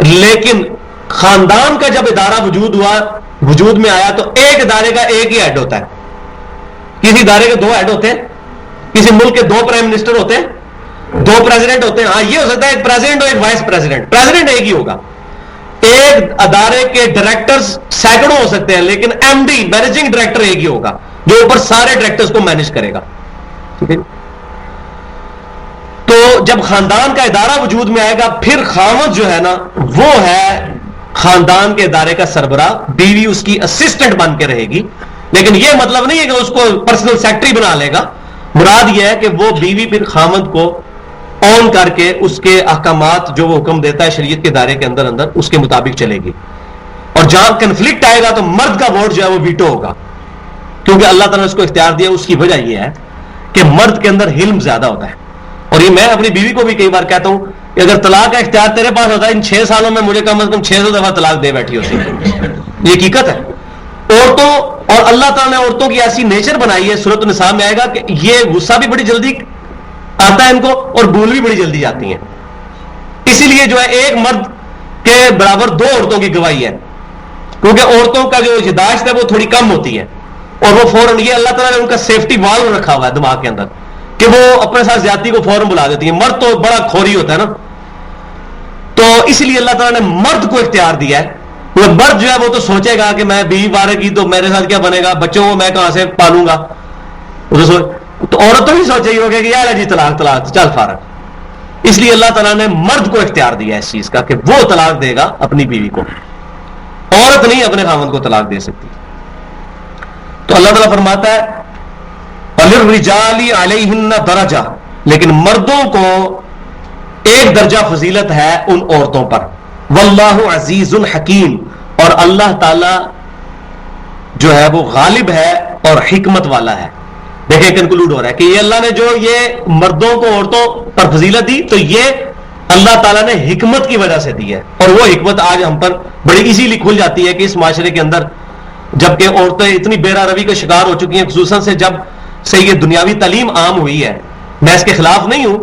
لیکن خاندان کا جب ادارہ وجود میں آیا تو ایک ادارے کا ایک ہی ہیڈ ہوتا ہے. کسی ادارے کے دو ہیڈ ہوتے ہیں, کسی ملک کے دو پرائم منسٹر ہوتے ہیں, دو پریزیڈنٹ ہوتے ہیں. ہاں یہ ہو سکتا ہے ایک پریزیڈنٹ اور ایک وائس پریزیڈنٹ, پریزیڈنٹ ایک ہی ہوگا. ایک ادارے کے ڈائریکٹرز سینکڑوں ہو سکتے ہیں, لیکن ایم ڈی مینیجنگ ڈائریکٹر ایک ہی ہوگا جو اوپر سارے ڈائریکٹرز کو مینیج کرے گا. ٹھیک ہے. تو جب خاندان کا ادارہ وجود میں آئے گا, پھر خاوند جو ہے نا وہ ہے خاندان کے ادارے کا سربراہ, بیوی اس کی اسسٹنٹ بن کے رہے گی. لیکن یہ مطلب نہیں ہے کہ اس کو پرسنل سیکرٹری بنا لے گا. مراد یہ ہے کہ وہ بیوی پھر خاوند کو آن کر کے اس کے احکامات جو وہ حکم دیتا ہے شریعت کے دائرے کے اندر اس کے مطابق چلے گی. اور جہاں کنفلکٹ آئے گا تو مرد کا ووٹ جو ہے وہ ویٹو ہوگا, کیونکہ اللہ تعالیٰ نے اس کو اختیار دیا. اس کی وجہ یہ ہے کہ مرد کے اندر حلم زیادہ ہوتا ہے. اور یہ میں اپنی بیوی کو بھی کئی بار کہتا ہوں کہ اگر طلاق کا اختیار تیرے پاس ہوتا ہے, ان 6 سالوں میں مجھے کم از کم 600 دفعہ طلاق دے بیٹھی ہوتی ہے. یہ حقیقت ہے. عورتوں اور اللہ تعالیٰ نے عورتوں کی ایسی نیچر بنائی ہے, سورۃ النساء میں آئے گا کہ یہ غصہ بھی بڑی جلدی آتا ہے ان کو اور بھول بھی بڑی جلدی جاتی ہیں. اسی لیے جو ہے ایک مرد کے برابر 2 عورتوں کی گواہی ہے, کیونکہ عورتوں کا جو یاداشت ہے وہ تھوڑی کم ہوتی ہے, اور وہ فوراً, یہ اللہ تعالیٰ نے ان کا سیفٹی والو رکھا ہوا ہے دماغ کے اندر کہ وہ اپنے ساتھ زیادتی کو فوراً بلا دیتی ہیں. مرد تو بڑا کھوری ہوتا ہے نا, تو اس لیے اللہ تعالیٰ نے مرد کو اختیار دیا ہے. وہ مرد جو ہے وہ تو سوچے گا کہ میں بیوی وارے کی تو میرے ساتھ کیا بنے گا, بچوں کو میں کہاں سے پالوں گا. تو عورت تو بھی سوچے گی ہوگی کہ یار جی طلاق طلاق چل فارغ. اس لیے اللہ تعالیٰ نے مرد کو اختیار دیا ہے اس چیز کا کہ وہ طلاق دے گا اپنی بیوی کو, عورت نہیں اپنے خاوند کو طلاق دے سکتی. تو اللہ تعالیٰ فرماتا ہے وَلِلرِّجَالِ عَلَيْهِنَّ دَرَجَةٌ, لیکن مردوں کو ایک درجہ فضیلت ہے ان عورتوں پر. واللہ عزیز حکیم, اور اللہ تعالی جو ہے وہ غالب ہے اور حکمت والا ہے. دیکھیں کنکلوڈ ہو رہا ہے کہ یہ اللہ نے جو یہ مردوں کو عورتوں پر فضیلت دی تو یہ اللہ تعالیٰ نے حکمت کی وجہ سے دی ہے. اور وہ حکمت آج ہم پر بڑی ایزیلی کھل جاتی ہے کہ اس معاشرے کے اندر جبکہ عورتیں اتنی بے روی کا شکار ہو چکی ہیں, خصوصاً سے جب سے یہ دنیاوی تعلیم عام ہوئی ہے. میں اس کے خلاف نہیں ہوں,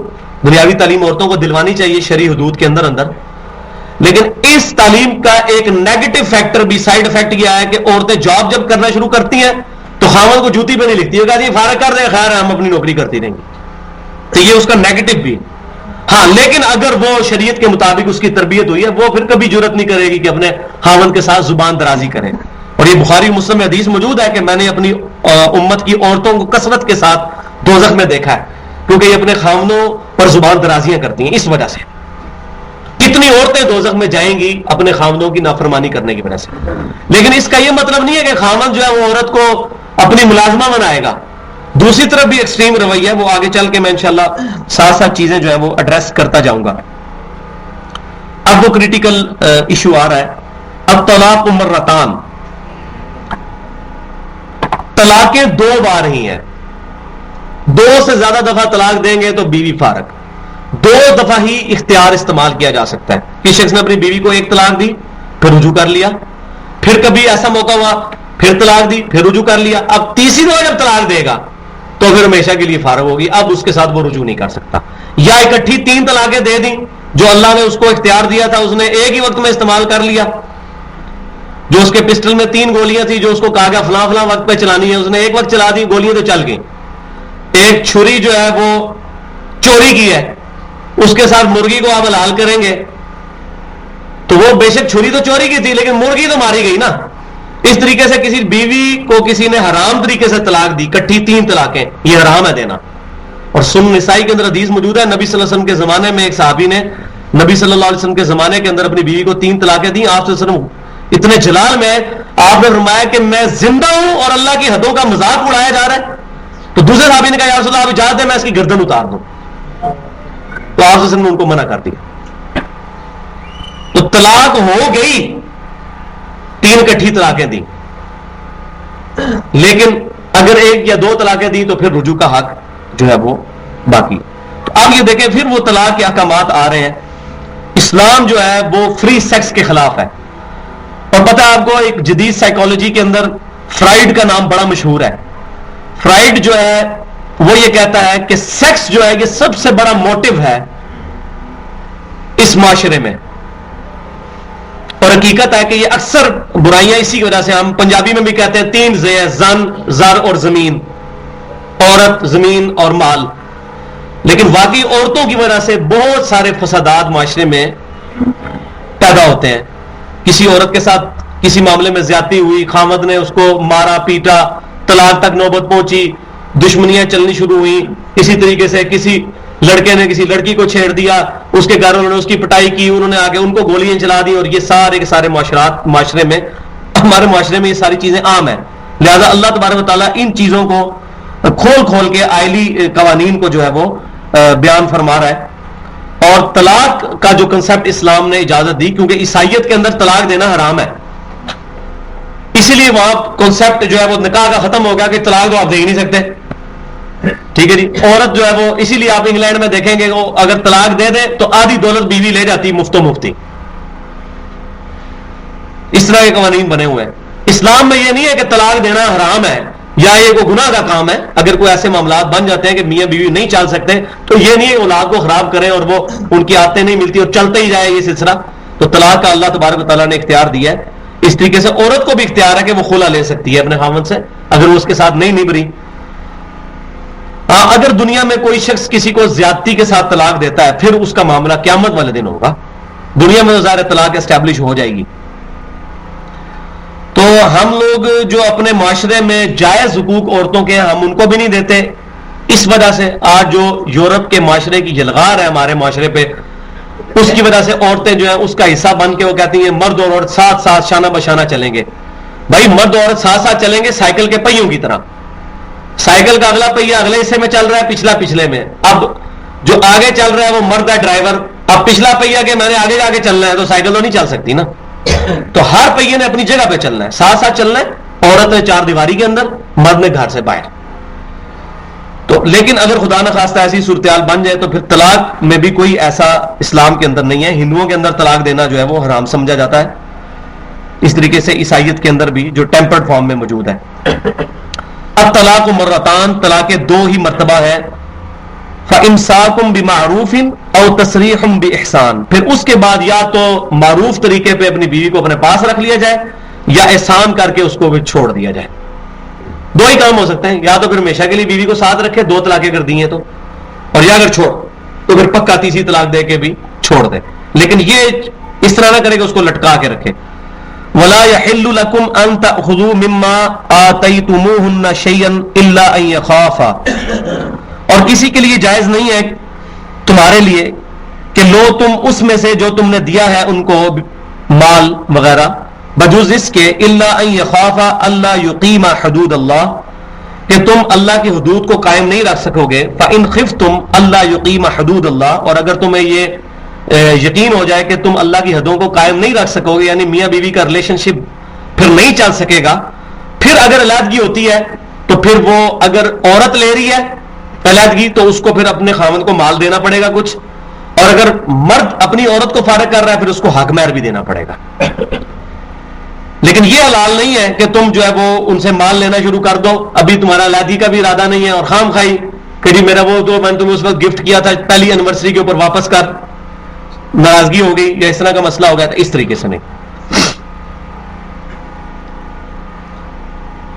دنیاوی تعلیم عورتوں کو دلوانی چاہیے شرعی حدود کے اندر, لیکن اس تعلیم کا ایک نیگیٹو فیکٹر بھی, سائیڈ افیکٹ یہ ہے کہ عورتیں جاب جب کرنا شروع کرتی ہیں تو خاوند کو جوتی پہ نہیں لکھتی ہے, کہا جی فارغ کر دیں, خیر ہم اپنی نوکری کرتی رہیں گی. تو یہ اس کا نیگیٹو بھی. ہاں لیکن اگر وہ شریعت کے مطابق اس کی تربیت ہوئی ہے, وہ پھر کبھی جرت نہیں کرے گی کہ اپنے خاوند کے ساتھ زبان درازی کرے. اور یہ بخاری مسلم میں حدیث موجود ہے کہ میں نے اپنی امت کی عورتوں کو کثرت کے ساتھ دوزخ میں دیکھا ہے, کیونکہ یہ اپنے خاوندوں پر زبان درازیاں کرتی ہیں. اس وجہ سے کتنی عورتیں دوزخ میں جائیں گی اپنے خاوندوں کی نافرمانی کرنے کی وجہ سے. لیکن اس کا یہ مطلب نہیں ہے کہ خاوند جو ہے وہ عورت کو اپنی ملازمہ بنائے گا. دوسری طرف بھی ایکسٹریم رویہ ہے, وہ آگے چل کے میں انشاءاللہ ساتھ ساتھ چیزیں جو ہے وہ ایڈریس کرتا جاؤں گا. اب وہ کریٹیکل ایشو آ رہا ہے. اب طلاق مرتان, طلاقیں 2 بار ہی ہیں. 2 سے زیادہ دفعہ طلاق دیں گے تو بیوی فارغ. 2 دفعہ ہی اختیار استعمال کیا جا سکتا ہے. کسی شخص نے اپنی بیوی کو 1 طلاق دی, پھر رجوع کر لیا, پھر کبھی ایسا موقع ہوا پھر طلاق دی, پھر رجوع کر لیا. اب تیسری دفعہ جب طلاق دے گا تو پھر ہمیشہ کے لیے فارغ ہوگی, اب اس کے ساتھ وہ رجوع نہیں کر سکتا. یا اکٹھی 3 طلاقیں دے دیں جو اللہ نے اس کو اختیار دیا تھا, اس نے ایک ہی وقت میں استعمال کر لیا. جو اس کے پسٹل میں 3 گولیاں تھی جو اس کو کہا گیا فلاں فلاں وقت پہ چلانی ہے, اس نے ایک وقت چلا دی, گولیاں تو چل گئیں. ایک چھری جو ہے وہ چوری کی ہے, اس کے ساتھ مرغی کو آپ حلال کریں گے تو وہ بے شک چھری تو چوری کی تھی لیکن مرغی تو ماری گئی نا. اس طریقے سے کسی بیوی کو کسی نے حرام طریقے سے طلاق دی, کٹھی 3 طلاقیں, یہ حرام ہے دینا. اور سنن نسائی کے اندر حدیث موجود ہے, نبی صلی اللہ علیہ وسلم کے زمانے میں ایک صحابی نے نبی صلی اللہ علیہ وسلم کے زمانے کے اندر اپنی بیوی کو 3 طلاقیں دیں. آپ صلی اللہ علیہ وسلم اتنے جلال میں آپ نے فرمایا کہ میں زندہ ہوں اور اللہ کی حدوں کا مذاق اڑایا جا رہا ہے. تو دوسرے صحابی نے کہا یا رسول اللہ آپ اجازت دیں میں اس کی گردن اتار دوں. تو آپ نے ان کو منع کر دیا. تو طلاق ہو گئی, 3 اکٹھی طلاقیں دی, لیکن اگر 1 یا 2 طلاقیں دی تو پھر رجوع کا حق جو ہے وہ باقی. تو اب یہ دیکھیں پھر وہ طلاق کے احکامات آ رہے ہیں. اسلام جو ہے وہ فری سیکس کے خلاف ہے. اور پتہ ہے آپ کو, ایک جدید سائیکالوجی کے اندر فرائیڈ کا نام بڑا مشہور ہے. فرائیڈ جو ہے وہ یہ کہتا ہے کہ سیکس جو ہے یہ سب سے بڑا موٹیو ہے اس معاشرے میں. اور حقیقت ہے کہ یہ اکثر برائیاں اسی کی وجہ سے, ہم پنجابی میں بھی کہتے ہیں 3 زے, زن, زر اور زمین, عورت, زمین اور مال. لیکن واقعی عورتوں کی وجہ سے بہت سارے فسادات معاشرے میں پیدا ہوتے ہیں. کسی عورت کے ساتھ کسی معاملے میں زیادتی ہوئی, خامد نے اس کو مارا پیٹا, طلاق تک نوبت پہنچی, دشمنیاں چلنی شروع ہوئی. اسی طریقے سے کسی لڑکے نے کسی لڑکی کو چھیڑ دیا, اس کے گھر والوں نے اس کی پٹائی کی, انہوں نے آگے ان کو گولیاں چلا دی, اور یہ سارے کے سارے معاشرے میں, ہمارے معاشرے میں یہ ساری چیزیں عام ہیں. لہذا اللہ تبارک و تعالیٰ ان چیزوں کو کھول کھول کے آئلی قوانین کو جو ہے وہ بیان فرما رہا ہے. اور طلاق کا جو کنسپٹ اسلام نے اجازت دی, کیونکہ عیسائیت کے اندر طلاق دینا حرام ہے, اسی لیے وہاں کنسپٹ جو ہے وہ نکاح کا ختم ہو گیا کہ طلاق تو آپ دے ہی نہیں سکتے. ٹھیک ہے جی. عورت جو ہے وہ, اسی لیے آپ انگلینڈ میں دیکھیں گے وہ اگر طلاق دے دے تو آدھی دولت بیوی لے جاتی مفت و مفتی. اس طرح کے قوانین بنے ہوئے ہیں. اسلام میں یہ نہیں ہے کہ طلاق دینا حرام ہے یا یہ کوئی گناہ کا کام ہے. اگر کوئی ایسے معاملات بن جاتے ہیں کہ میاں بیوی نہیں چل سکتے, تو یہ نہیں ہے اولاد کو خراب کریں اور وہ ان کی عادتیں نہیں ملتی اور چلتے ہی جائے یہ سلسلہ. تو طلاق کا اللہ تبارک و تعالیٰ نے اختیار دیا ہے. اس طریقے سے عورت کو بھی اختیار ہے کہ وہ خلا لے سکتی ہے اپنے خاوند سے اگر وہ اس کے ساتھ نہیں نبھری. اگر دنیا میں کوئی شخص کسی کو زیادتی کے ساتھ طلاق دیتا ہے, پھر اس کا معاملہ قیامت والے دن ہوگا. دنیا میں ظاہر طلاق اسٹیبلش ہو جائے گی. تو ہم لوگ جو اپنے معاشرے میں جائز حقوق عورتوں کے, ہم ان کو بھی نہیں دیتے. اس وجہ سے آج جو یورپ کے معاشرے کی جلغار ہے ہمارے معاشرے پہ, اس کی وجہ سے عورتیں جو ہیں اس کا حصہ بن کے وہ کہتی ہیں مرد اور عورت ساتھ ساتھ شانہ بشانہ چلیں گے. بھائی مرد اور عورت ساتھ ساتھ چلیں گے سائیکل کے پہیوں کی طرح. سائیکل کا اگلا پہیا اگلے حصے میں چل رہا ہے, پچھلا پچھلے میں. اب جو آگے چل رہا ہے وہ مرد ہے ڈرائیور, اب پچھلا پہیا کہ میں نے آگے جا کے چلنا ہے, تو سائیکل تو نہیں چل سکتی نا. تو ہر پہیے نے اپنی جگہ پہ چلنا ہے, ساتھ ساتھ چلنا ہے. عورت نے 4 دیواری کے اندر, مرد نے گھر سے باہر. تو لیکن اگر خدا نخواستہ ایسی صورتحال بن جائے تو پھر طلاق میں بھی کوئی ایسا اسلام کے اندر نہیں ہے. ہندوؤں کے اندر طلاق دینا جو ہے وہ حرام سمجھا جاتا ہے. اس طریقے سے عیسائیت کے اندر بھی جو ٹیمپرڈ فارم میں موجود ہے. اب طلاق مرتان, طلاق 2 ہی مرتبہ ہے. فَإِمْسَاكُمْ بِمَعْرُوفٍ أَوْ تَسْرِيحٌ بِإِحْسَان. پھر اس کے بعد یا تو معروف طریقے پہ اپنی بیوی کو اپنے پاس رکھ لیا جائے, یا احسان کر کے اس کو بھی چھوڑ دیا جائے. 2 ہی کام ہو سکتے ہیں, یا تو پھر ہمیشہ کے لیے بیوی کو ساتھ رکھے, 2 طلاقیں کر دی ہیں تو, اور یا اگر چھوڑ تو پھر پکا تیسری طلاق دے کے بھی چھوڑ دے. لیکن یہ اس طرح نہ کرے کہ اس کو لٹکا کے رکھے. وَلَا يَحِلُّ لَكُمْ أَن تَأْخُذُوا مِمَّا آتَيْتُمُوهُنَّ شَيْئًا إِلَّا أَن يَخَافَا. اور کسی کے لیے جائز نہیں ہے تمہارے لیے کہ لو تم اس میں سے جو تم نے دیا ہے ان کو مال وغیرہ, بجوز اس کے الا ان یخافا اللہ یقیم حدود اللہ, کہ تم اللہ کی حدود کو قائم نہیں رکھ سکو گے. فان خفتم اللہ یقیم حدود اللہ, اور اگر تمہیں یہ یقین ہو جائے کہ تم اللہ کی حدوں کو قائم نہیں رکھ سکو گے, یعنی میاں بیوی کا ریلیشن شپ پھر نہیں چل سکے گا. پھر اگر علیحدگی ہوتی ہے تو پھر وہ اگر عورت لے رہی ہے علیحدگی تو اس کو پھر اپنے خاوند کو مال دینا پڑے گا کچھ, اور اگر مرد اپنی عورت کو فارغ کر رہا ہے پھر اس کو حق مہر بھی دینا پڑے گا. لیکن یہ حلال نہیں ہے کہ تم جو ہے وہ ان سے مال لینا شروع کر دو, ابھی تمہارا علیحدگی کا بھی ارادہ نہیں ہے, اور خام خائی کہ جی میرا وہ تو میں نے تمہیں اس وقت گفٹ کیا تھا پہلی اینیورسری کے اوپر واپس کر, ناراضگی ہو گئی یا اس طرح کا مسئلہ ہو گیا تھا, اس طریقے سے نہیں.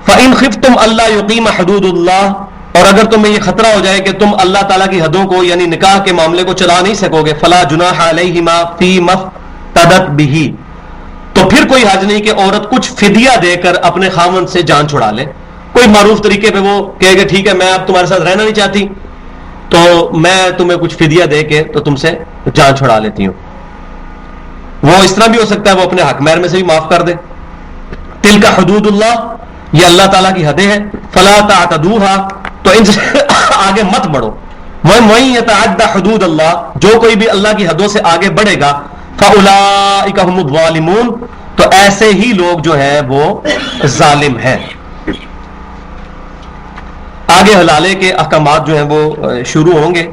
فَإِنْ خِفْتُمْ أَلَّا يُقِيمَ حُدُودَ اللَّهِ, اور اگر تمہیں یہ خطرہ ہو جائے کہ تم اللہ تعالیٰ کی حدوں کو یعنی نکاح کے معاملے کو چلا نہیں سکو گے, فَلَا جُنَاحَ عَلَيْهِمَا فِي مَفْتَدَتْ بِهِ, تو پھر کوئی حرج نہیں کہ عورت کچھ فدیہ دے کر اپنے خاوند سے جان چھڑا لے. کوئی معروف طریقے پہ وہ کہے کہ ٹھیک ہے میں اب تمہارے ساتھ رہنا نہیں چاہتی تو میں تمہیں کچھ فدیہ دے کے تو تم سے جان چھڑا لیتی ہوں. وہ اس طرح بھی ہو سکتا ہے وہ اپنے حق مہر میں سے بھی معاف کر دے. تلک حدود اللہ, یہ اللہ تعالیٰ کی حدیں ہیں. فلا تعتدوها, تو ان سے آگے مت بڑھو, وَمَن يَتَعَدَّ حُدُودَ اللَّهِ، جو کوئی بھی اللہ کی حدوں سے آگے بڑھے گا، فَأُولَٰئِكَ هُمُ الظَّالِمُونَ، تو ایسے ہی لوگ جو ہیں وہ ظالم ہیں۔ آگے حلالے کے احکامات جو ہیں وہ شروع ہوں گے،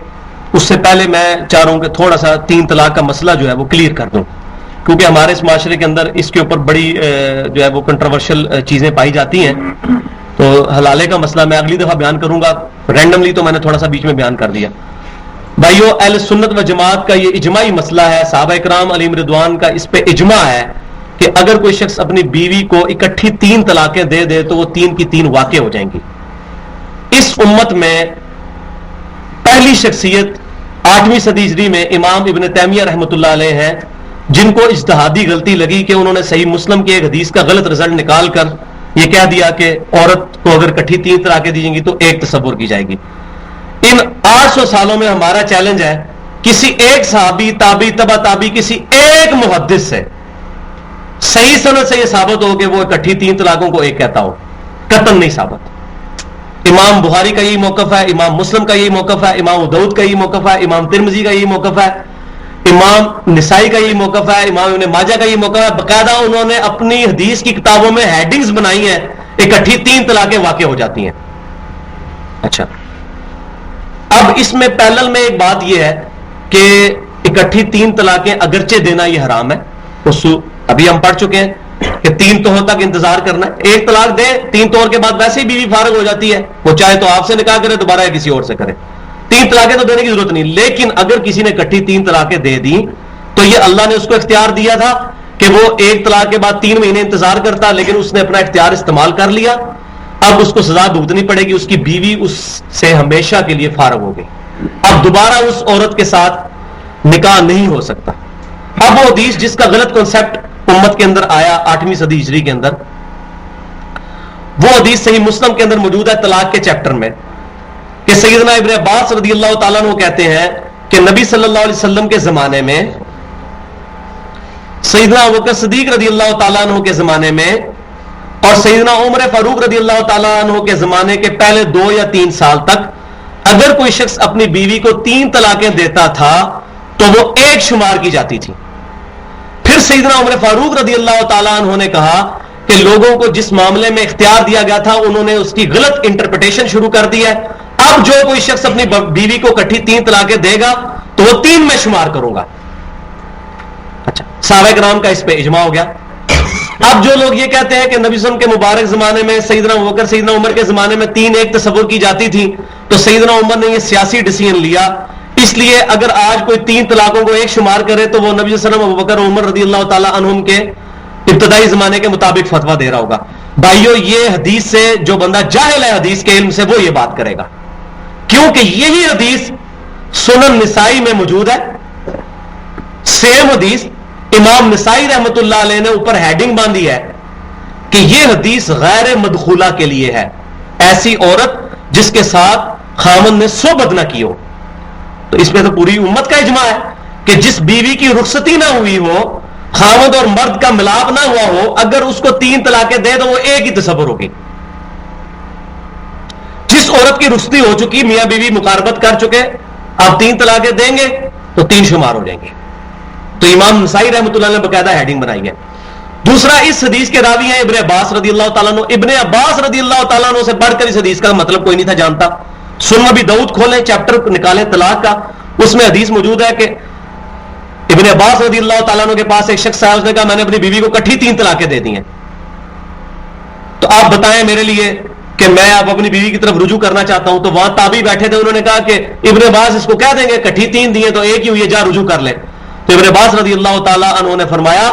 اس سے پہلے میں چاہ رہا ہوں کہ تھوڑا سا 3 طلاق کا مسئلہ جو ہے وہ کلیئر کر دوں، کیونکہ ہمارے اس معاشرے کے اندر اس کے اوپر بڑی جو ہے وہ کنٹروورشل چیزیں پائی جاتی ہیں۔ تو حلالے کا مسئلہ میں اگلی دفعہ بیان کروں گا، رینڈملی تو میں نے تھوڑا سا بیچ میں بیان کر دیا۔ بھائیو، اہل سنت و جماعت کا یہ اجماعی مسئلہ ہے، صحابہ کرام علیہم رضوان کا اس پہ اجماع ہے کہ اگر کوئی شخص اپنی بیوی کو اکٹھی 3 طلاقیں دے دے تو وہ 3 کی 3 واقع ہو جائیں گی۔ اس امت میں پہلی شخصیت 8ویں صدی ہجری میں امام ابن تیمیہ رحمۃ اللہ علیہ ہیں، جن کو اجتہادی غلطی لگی کہ انہوں نے صحیح مسلم کی ایک حدیث کا غلط رزلٹ نکال کر یہ کہہ دیا کہ عورت کو اگر کٹھی 3 طلاقیں دی جائیں گی تو 1 تصور کی جائے گی۔ ان 800 سالوں میں ہمارا چیلنج ہے کسی ایک صحابی، تابعی، تبع تابعی، کسی ایک محدث سے صحیح سند سے یہ ثابت ہو کہ وہ اکٹھی 3 طلاقوں کو 1 کہتا ہو، قطعاً نہیں ثابت۔ امام بخاری کا یہی موقف ہے، امام مسلم کا یہی موقف ہے، امام ابو داؤد کا یہی موقف ہے، امام ترمذی کا یہی موقف ہے، امام نسائی کا یہی موقف ہے، امام ابن ماجہ کا یہی موقف ہے۔ باقاعدہ انہوں نے اپنی حدیث کی کتابوں میں ہیڈنگز بنائی ہیں، اکٹھی 3 طلاقیں واقع ہو جاتی ہیں۔ اچھا، اب اس میں پیرلل میں ایک بات یہ ہے کہ اکٹھی 3 طلاقیں اگرچہ دینا یہ حرام ہے، ابھی ہم پڑھ چکے ہیں کہ 3 توہر تک انتظار کرنا ہے۔ 1 طلاق دے، 3 توہر کے بعد ویسے ہی بیوی فارغ ہو جاتی ہے، وہ چاہے تو آپ سے نکاح کرے دوبارہ یا کسی اور سے کرے، 3 طلاقیں تو دینے کی ضرورت نہیں۔ لیکن اگر کسی نے اکٹھی 3 طلاقیں دے دی تو یہ اللہ نے اس کو اختیار دیا تھا کہ وہ 1 طلاق کے بعد 3 مہینے انتظار کرتا، لیکن اس نے اپنا اختیار استعمال کر لیا، اب اس کو سزا بھگتنی پڑے گی، اس کی بیوی اس سے ہمیشہ کے لیے فارغ ہو گئی، اب دوبارہ اس عورت کے ساتھ نکاح نہیں ہو سکتا۔ اب وہ حدیث جس کا غلط کنسپٹ امت کے اندر آیا 8ویں صدی ہجری کے اندر، وہ حدیث صحیح مسلم کے اندر موجود ہے طلاق کے چیپٹر میں، کہ سیدنا ابن عباس رضی اللہ تعالیٰ عنہ کہتے ہیں کہ نبی صلی اللہ علیہ وسلم کے زمانے میں، سیدنا ابوبکر صدیق رضی اللہ تعالیٰ عنہ کے زمانے میں، اور سیدنا عمر فاروق رضی اللہ تعالیٰ عنہ کے زمانے کے پہلے 2 یا 3 سال تک اگر کوئی شخص اپنی بیوی کو 3 طلاقیں دیتا تھا تو وہ 1 شمار کی جاتی تھی۔ پھر سیدنا عمر فاروق رضی اللہ تعالیٰ عنہ نے کہا کہ لوگوں کو جس معاملے میں اختیار دیا گیا تھا انہوں نے اس کی غلط انٹرپریٹیشن شروع کر دی ہے، اب جو کوئی شخص اپنی بیوی کو کٹھی 3 طلاقیں دے گا تو وہ 3 میں شمار کروں گا۔ اچھا، صحابہ کرام کا اس پہ اجماع ہو گیا۔ اب جو لوگ یہ کہتے ہیں کہ نبی صلی اللہ علیہ وسلم کے مبارک زمانے میں سیدنا ابوبکر سیدنا عمر کے زمانے میں 3 1 تصور کی جاتی تھی، تو سیدنا عمر نے یہ سیاسی ڈیسیژن لیا، اس لیے اگر آج کوئی 3 طلاقوں کو 1 شمار کرے تو وہ نبی صلی اللہ علیہ وسلم، ابوبکر عمر رضی اللہ تعالیٰ عنہم کے ابتدائی زمانے کے مطابق فتویٰ دے رہا ہوگا۔ بھائیو، یہ حدیث سے جو بندہ جاہل ہے حدیث کے علم سے وہ یہ بات کرے گا، کیونکہ یہی حدیث سنن نسائی میں موجود ہے، سیم حدیث امام نسائی رحمت اللہ علیہ نے اوپر ہیڈنگ باندھی ہے کہ یہ حدیث غیر مدخولہ کے لیے ہے، ایسی عورت جس کے ساتھ خامن نے صحبت نہ کی ہو۔ تو اس میں تو پوری امت کا اجماع ہے کہ جس بیوی کی رخصتی نہ ہوئی ہو، خامد اور مرد کا ملاپ نہ ہوا ہو، اگر اس کو 3 طلاقیں دے تو وہ 1 ہی تصور ہوگی۔ جس عورت کی رخصتی ہو چکی، میاں بیوی مقاربت کر چکے، آپ 3 طلاقیں دیں گے تو 3 شمار ہو جائیں گے۔ تو امام نسائی رحمۃ اللہ نے باقاعدہ ہیڈنگ بنائی ہے۔ دوسرا، اس حدیث کے راوی ہیں ابن عباس رضی اللہ تعالیٰ عنہ۔ ابن عباس رضی اللہ تعالیٰ عنہ سے بڑھ کر اس حدیث کا مطلب کوئی نہیں تھا جانتا۔ سنن ابی داؤد کھولیں، چیپٹر نکالیں طلاق کا، اس میں حدیث موجود ہے کہ ابن عباس رضی اللہ تعالیٰ عنہ کے پاس ایک شخص آیا، اس نے کہا میں نے اپنی بیوی کو کٹھی 3 طلاقیں دے دی ہیں، تو آپ بتائیں میرے لیے کہ میں اب اپنی بیوی کی طرف رجوع کرنا چاہتا ہوں۔ تو وہاں تابعی بیٹھے تھے، انہوں نے کہا کہ ابن عباس اس کو کہہ دیں گے کٹھی 3 دیے تو 1 ہی ہوئی ہے، جا رجوع کر لے۔ تو ابن عباس رضی اللہ تعالیٰ عنہ نے فرمایا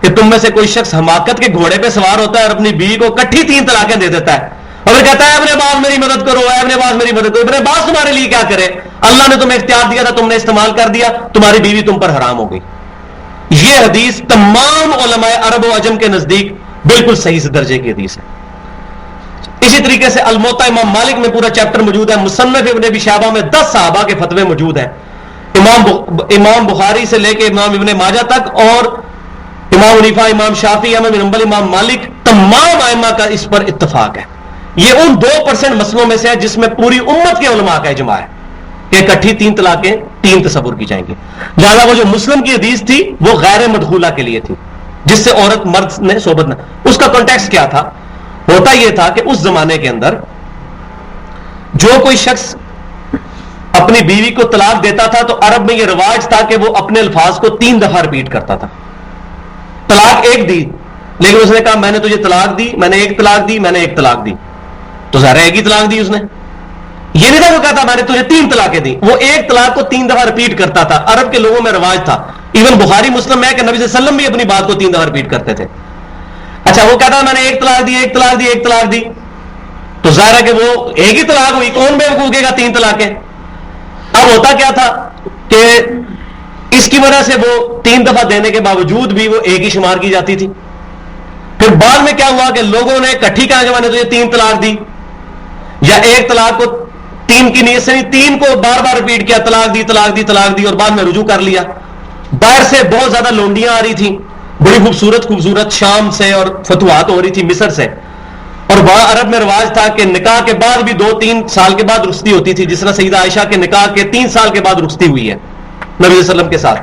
کہ تم میں سے کوئی شخص حماقت کے گھوڑے پہ سوار ہوتا ہے اور اپنی بیوی کو کٹھی 3 طلاقیں دے دیتا ہے اور کہتا ہے ابن عباس میری مدد کرو، ابن عباس میری مدد کرو۔ ابن عباس تمہارے لیے کیا کرے؟ اللہ نے تمہیں اختیار دیا تھا، تم نے استعمال کر دیا، تمہاری بیوی تم پر حرام ہو گئی۔ یہ حدیث تمام علماء عرب و عجم کے نزدیک بالکل صحیح سے درجے کی حدیث ہے۔ اسی طریقے سے الموطا امام مالک میں پورا چیپٹر موجود ہے، مصنف ابن ابی شیبہ میں 10 صحابہ کے فتوے موجود ہیں، امام بخاری سے لے کے امام ابن ماجہ تک، اور امام حنیفہ، امام شافعی، احمد بن حنبل، امام مالک، تمام ائمہ کا اس پر اتفاق ہے۔ یہ ان 2% مسئلوں میں سے ہے جس میں پوری امت کے علماء کا اجماع ہے۔ کہ اکٹھی 3 طلاقیں 3 تصور کی جائیں گی. لہذا وہ جو مسلم کی حدیث تھی وہ غیر مدخولہ کے لیے تھی, جس سے عورت مرد نے صحبت نہ. اس کا کانٹیکسٹ کیا تھا؟ ہوتا یہ تھا کہ اس زمانے کے اندر جو کوئی شخص اپنی بیوی کو طلاق دیتا تھا تو عرب میں یہ رواج تھا کہ وہ اپنے الفاظ کو 3 دفعہ ریپیٹ کرتا تھا. طلاق ایک دی, لیکن اس نے کہا میں نے تجھے طلاق دی, میں نے ایک طلاق دی, میں نے ایک طلاق دی, تو ظاہر ایک ہی طلاق دی اس نے. یہ نہیں تھا وہ کہتا میں نے تجھے 3 طلاقیں دی, وہ ایک طلاق کو 3 دفعہ ریپیٹ کرتا تھا. عرب کے لوگوں میں رواج تھا. ایون بخاری مسلم میں کہ نبی صلی اللہ علیہ وسلم بھی اپنی بات کو 3 دفعہ ریپیٹ کرتے تھے. اچھا وہ کہتا میں نے ایک طلاق دی, ایک طلاق دی, ایک طلاق دی, تو ظاہر ہے کہ وہ ایک ہی طلاق ہوئی. کون بے وقوف کہے گا 3 طلاقیں؟ اب ہوتا کیا تھا کہ اس کی وجہ سے وہ 3 دفعہ دینے کے باوجود بھی وہ ایک ہی شمار کی جاتی تھی. پھر بعد میں کیا ہوا کہ لوگوں نے اکٹھی کہا کہ میں نے تجھے 3 طلاق دی, یا ایک طلاق کو 3 کی نیت سے نہیں 3 کو بار بار ریپیٹ کیا, طلاق دی طلاق دی طلاق دی, اور بعد میں رجوع کر لیا. باہر سے بہت زیادہ لونڈیاں آ رہی تھیں, بڑی خوبصورت خوبصورت, شام سے, اور فتوحات ہو رہی تھی مصر سے. اور وہاں عرب میں رواج تھا کہ نکاح کے بعد بھی 2-3 سال کے بعد رخصتی ہوتی تھی, جس طرح سیدہ عائشہ کے نکاح کے 3 سال کے بعد رخصتی ہوئی ہے نبی صلی اللہ علیہ وسلم کے ساتھ.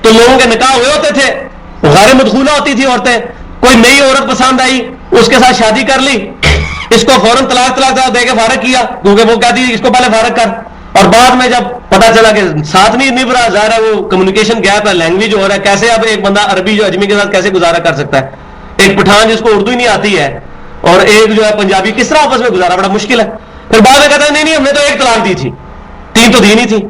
تو لوگوں کے نکاح ہوئے ہوتے تھے, غیر مدخولہ ہوتی تھی عورتیں. کوئی نئی عورت پسند آئی, اس کے ساتھ شادی کر لی, اس کو فوراً طلاق دے کے فارغ کیا, کیونکہ وہ کہتی اس کو پہلے فارغ کر. اور بعد میں جب پتا چلا کہ ساتھ نہیں نبھ رہا, ظاہر ہے وہ کمیونیکیشن گیپ ہے, لینگویج ہو رہا ہے, کیسے اب ایک بندہ عربی جو اجمی کے ساتھ کیسے گزارا کر سکتا ہے, ایک پٹھان جس کو اردو ہی نہیں آتی ہے اور ایک جو ہے پنجابی, کس طرح آپس میں گزارا, بڑا مشکل ہے. پھر بعد میں کہتا ہے نہیں ہم نے تو ایک طلاق دی تھی, 3 تو دی نہیں تھی.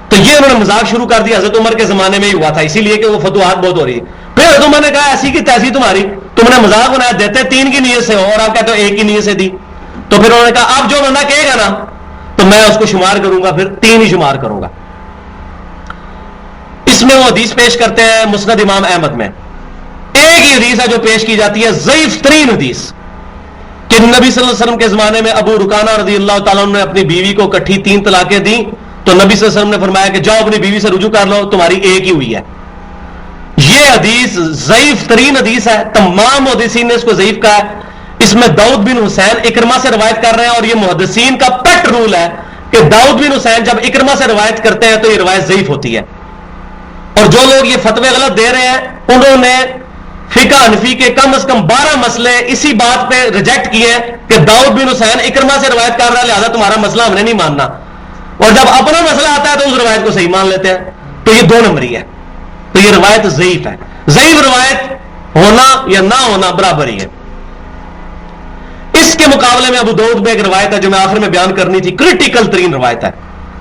تو یہ انہوں نے مذاق شروع کر دیا. حضرت عمر کے زمانے میں ہی ہوا تھا, اسی لیے کہ وہ فتوحات بہت ہو رہی. پھر حضرت عمر نے کہا ایسی کی تیسی تمہاری, تم نے مذاق بنایا, دیتے 3 کی نیت سے ہو اور آپ کہتے ہو 1 کی نیت سے دی. تو پھر انہوں نے کہا اب جو بندہ کہے گا نا تو میں اس کو شمار کروں گا, پھر 3 ہی شمار کروں گا. اس میں وہ حدیث پیش کرتے ہیں مسند امام احمد میں. ایک ہی حدیث ہے جو پیش کی جاتی ہے, ضعیف ترین حدیث, کہ نبی صلی اللہ علیہ وسلم کے زمانے میں ابو رکانہ رضی اللہ تعالیٰ عنہ نے اپنی بیوی کو اکٹھی 3 طلاقیں دیں, تو نبی صلی اللہ علیہ وسلم نے فرمایا کہ جاؤ اپنی بیوی سے رجوع کر لو, تمہاری ایک ہی ہوئی ہے. یہ حدیث ضعیف ترین حدیث ہے, تمام محدثین نے اس کو ضعیف کہا ہے. اس میں داؤد بن حسین اکرمہ سے روایت کر رہے ہیں, اور یہ محدثین کا پیٹ رول ہے کہ داؤد بن حسین جب اکرمہ سے روایت کرتے ہیں تو یہ روایت ضعیف ہوتی ہے. اور جو لوگ یہ فتوے غلط دے رہے ہیں انہوں نے فقہ حنفی کے کم از کم 12 مسئلے اسی بات پہ ریجیکٹ کیے ہیں کہ داؤد بن حسین اکرمہ سے روایت کر رہا ہے, لہذا تمہارا مسئلہ ہم نے نہیں ماننا. اور جب اپنا مسئلہ آتا ہے تو اس روایت کو صحیح مان لیتے ہیں. تو یہ 2 نمبری ہے, تو یہ روایت ضعیف ہے. ضعیف روایت ہونا یا نہ ہونا برابر ہی ہے. اس کے مقابلے میں ابو داؤد میں ایک روایت ہے جو میں آخر میں بیان کرنی تھی, کریٹیکل ترین روایت ہے,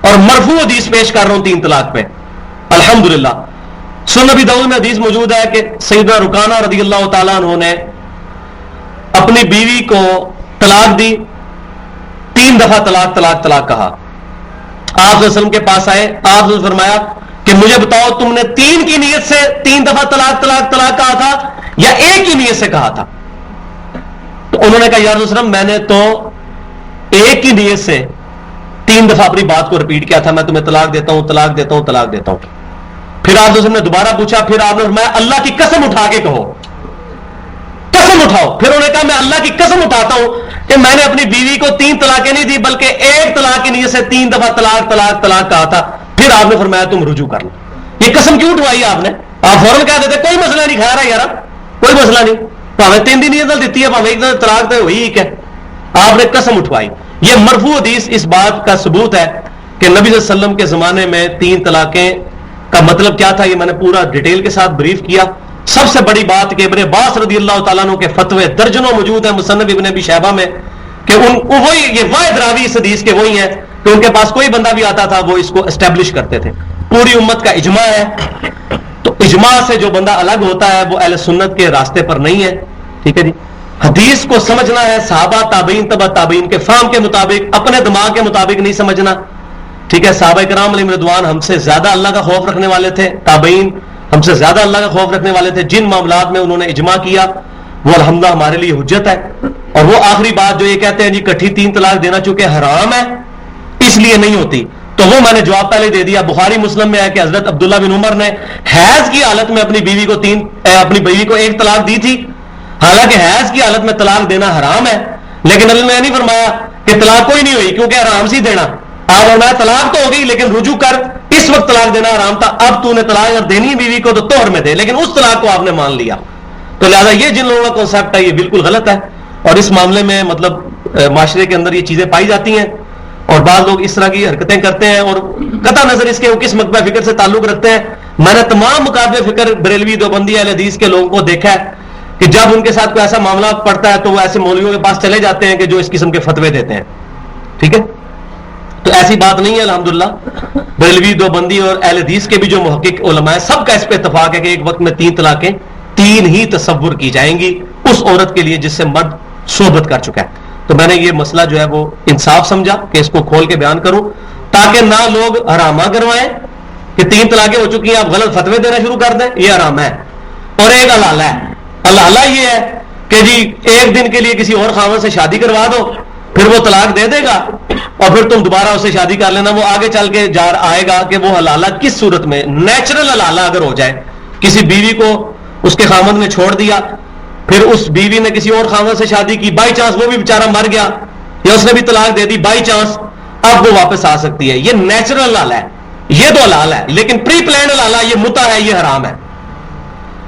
اور مرفوع حدیث پیش کر رہا ہوں 3 طلاق پہ الحمدللہ. سنن ابی داؤد میں حدیث موجود ہے کہ سیدنا رکانہ رضی اللہ تعالیٰ عنہ نے اپنی بیوی کو طلاق دی, 3 دفعہ طلاق طلاق طلاق کہا. آپ صلی اللہ علیہ وسلم کے پاس آئے, آپ نے فرمایا کہ مجھے بتاؤ تم نے 3 کی نیت سے 3 دفعہ طلاق طلاق طلاق کہا تھا یا 1 کی نیت سے کہا تھا؟ تو انہوں نے کہا یا رسول اللہ میں نے تو 1 کی نیت سے 3 دفعہ اپنی بات کو ریپیٹ کیا تھا, میں تمہیں طلاق دیتا ہوں طلاق دیتا ہوں طلاق دیتا ہوں. پھر آپ نے دوبارہ پوچھا, پھر آپ نے فرمایا اللہ کی قسم اٹھا کے کہو, قسم اٹھاؤ. پھر انہوں نے کہا میں اللہ کی قسم اٹھاتا ہوں کہ میں نے اپنی بیوی کو 3 طلاقیں نہیں دی بلکہ 1 طلاق کی نیت سے 3 دفعہ طلاق طلاق طلاق کہا تھا. پھر آپ نے فرمایا تم رجوع کر لو. یہ قسم کیوں اٹھوائی آپ نے؟ آپ فوراً کہہ دیتے کوئی مسئلہ نہیں, کھا رہا یار کوئی مسئلہ نہیں, پاوے 3 دن نیت دیتی ہے پاوے 1 دن طلاق تو ہوئی ہے. آپ نے قسم اٹھوائی. یہ مرفوع حدیث اس بات کا ثبوت ہے کہ نبی صلی اللہ علیہ وسلم کے زمانے میں 3 طلاقیں کا مطلب کیا تھا, یہ میں نے پورا ڈیٹیل کے ساتھ بریف کیا. سب سے بڑی بات کہ ابن عباس رضی اللہ تعالیٰ عنہ کے فتوے درجنوں موجود ہیں مصنف ابن ابی شیبہ میں, کہ وہی یہ واحد راوی اس حدیث کے وہی ہیں کہ ان کے پاس کوئی بندہ بھی آتا تھا وہ اس کو اسٹیبلش کرتے تھے. پوری امت کا اجماع ہے, تو اجماع سے جو بندہ الگ ہوتا ہے وہ اہل سنت کے راستے پر نہیں ہے. ٹھیک ہے جی, حدیث کو سمجھنا ہے صحابہ تابعین تبع تابعین کے فہم کے مطابق, اپنے دماغ کے مطابق نہیں سمجھنا. ٹھیک ہے, صحابہ کرام علیہم رضوان ہم سے زیادہ اللہ کا خوف رکھنے والے تھے, تابعین ہم سے زیادہ اللہ کا خوف رکھنے والے تھے. جن معاملات میں انہوں نے اجماع کیا وہ الحمدللہ ہمارے لیے حجت ہے. اور وہ آخری بات جو یہ کہتے ہیں جی کٹھی 3 طلاق دینا چونکہ حرام ہے اس لیے نہیں ہوتی, تو وہ میں نے جواب پہلے دے دیا. بخاری مسلم میں ہے کہ حضرت عبداللہ بن عمر نے حیض کی حالت میں اپنی بیوی کو 1 طلاق دی تھی. حالانکہ حیض کی حالت میں طلاق دینا حرام ہے, لیکن اللہ نے نہیں فرمایا کہ طلاق کوئی نہیں ہوئی کیونکہ حرام سی دینا. آپ اور میں طلاق تو ہو گئی لیکن رجوع کر, اس وقت طلاق دینا حرام تھا, اب تو نے طلاق اگر دینی ہے بیوی کو تو طہر میں دے, لیکن اس طلاق کو آپ نے مان لیا. تو لہٰذا یہ جن لوگوں کا کنسیپٹ ہے یہ بالکل غلط ہے, اور اس معاملے میں مطلب معاشرے کے اندر یہ چیزیں پائی جاتی ہیں, اور بعض لوگ اس طرح کی حرکتیں کرتے ہیں, اور قطع نظر اس کے وہ کس مکتبہ فکر سے تعلق رکھتے ہیں. میں نے تمام مکاتب فکر بریلوی دیوبندی اہل حدیث کے لوگوں کو دیکھا ہے کہ جب ان کے ساتھ کوئی ایسا معاملہ پڑتا ہے تو وہ ایسے مولویوں کے پاس چلے جاتے ہیں کہ جو اس قسم کے فتوے دیتے ہیں. ٹھیک ہے, تو ایسی بات نہیں ہے. الحمدللہ بریلوی دیوبندی اور اہل حدیث کے بھی جو محقق علماء ہیں سب کا اس پہ اتفاق ہے کہ ایک وقت میں 3 طلاقیں 3 ہی تصور کی جائیں گی اس عورت کے لیے جس سے مرد صحبت کر چکا ہے. تو میں نے یہ مسئلہ جو ہے وہ انصاف سمجھا کہ اس کو کھول کے بیان کروں تاکہ نہ لوگ حرامہ کروائیں کہ 3 طلاقیں ہو چکی ہیں آپ غلط فتوے دینا شروع کر دیں, یہ حرام ہے. اور ایک حلالہ ہے. حلالہ یہ ہے کہ جی ایک دن کے لیے کسی اور خاوند سے شادی کروا دو, پھر وہ طلاق دے دے گا اور پھر تم دوبارہ اسے شادی کر لینا. وہ آگے چل کے آئے گا کہ وہ حلالہ کس صورت میں, نیچرل حلالہ اگر ہو جائے, کسی بیوی کو اس کے خاوند نے چھوڑ دیا, پھر اس بیوی نے کسی اور خاوند سے شادی کی, بائی چانس وہ بھی بیچارہ مر گیا یا اس نے بھی طلاق دے دی بائی چانس, اب وہ واپس آ سکتی ہے. یہ نیچرل حلالہ ہے, یہ تو حلال ہے. لیکن پری پلانڈ حلالہ یہ متع ہے, یہ حرام ہے.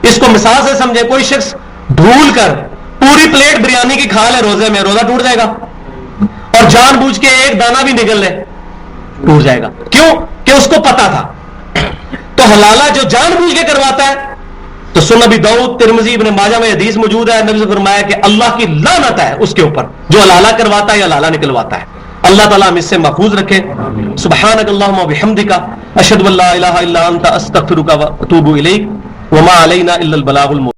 اس کو مثال سے سمجھے, کوئی شخص بھول کر پوری پلیٹ بریانی کی کھا لے روزے میں, روزہ ٹوٹ جائے گا, اور جان بوجھ کے ایک دانہ بھی نگل لے ٹوٹ جائے گا. کیوں کہ اس کو پتا تھا. تو حلالہ جو جان بوجھ کے کرواتا ہے, تو سنن ابی داؤد ترمذی ابن ماجہ میں حدیث موجود ہے, نبی نے فرمایا کہ اللہ کی لعنت ہے اس کے اوپر جو حلالہ کرواتا ہے یا حلالہ نکلواتا ہے. اللہ تعالیٰ ہم اس سے محفوظ رکھے. سبحانک اللہم و بحمدک اشہد ان لا الہ الا انت استغفرک و اتوب الیک وما علینا الا البلاغ المبین.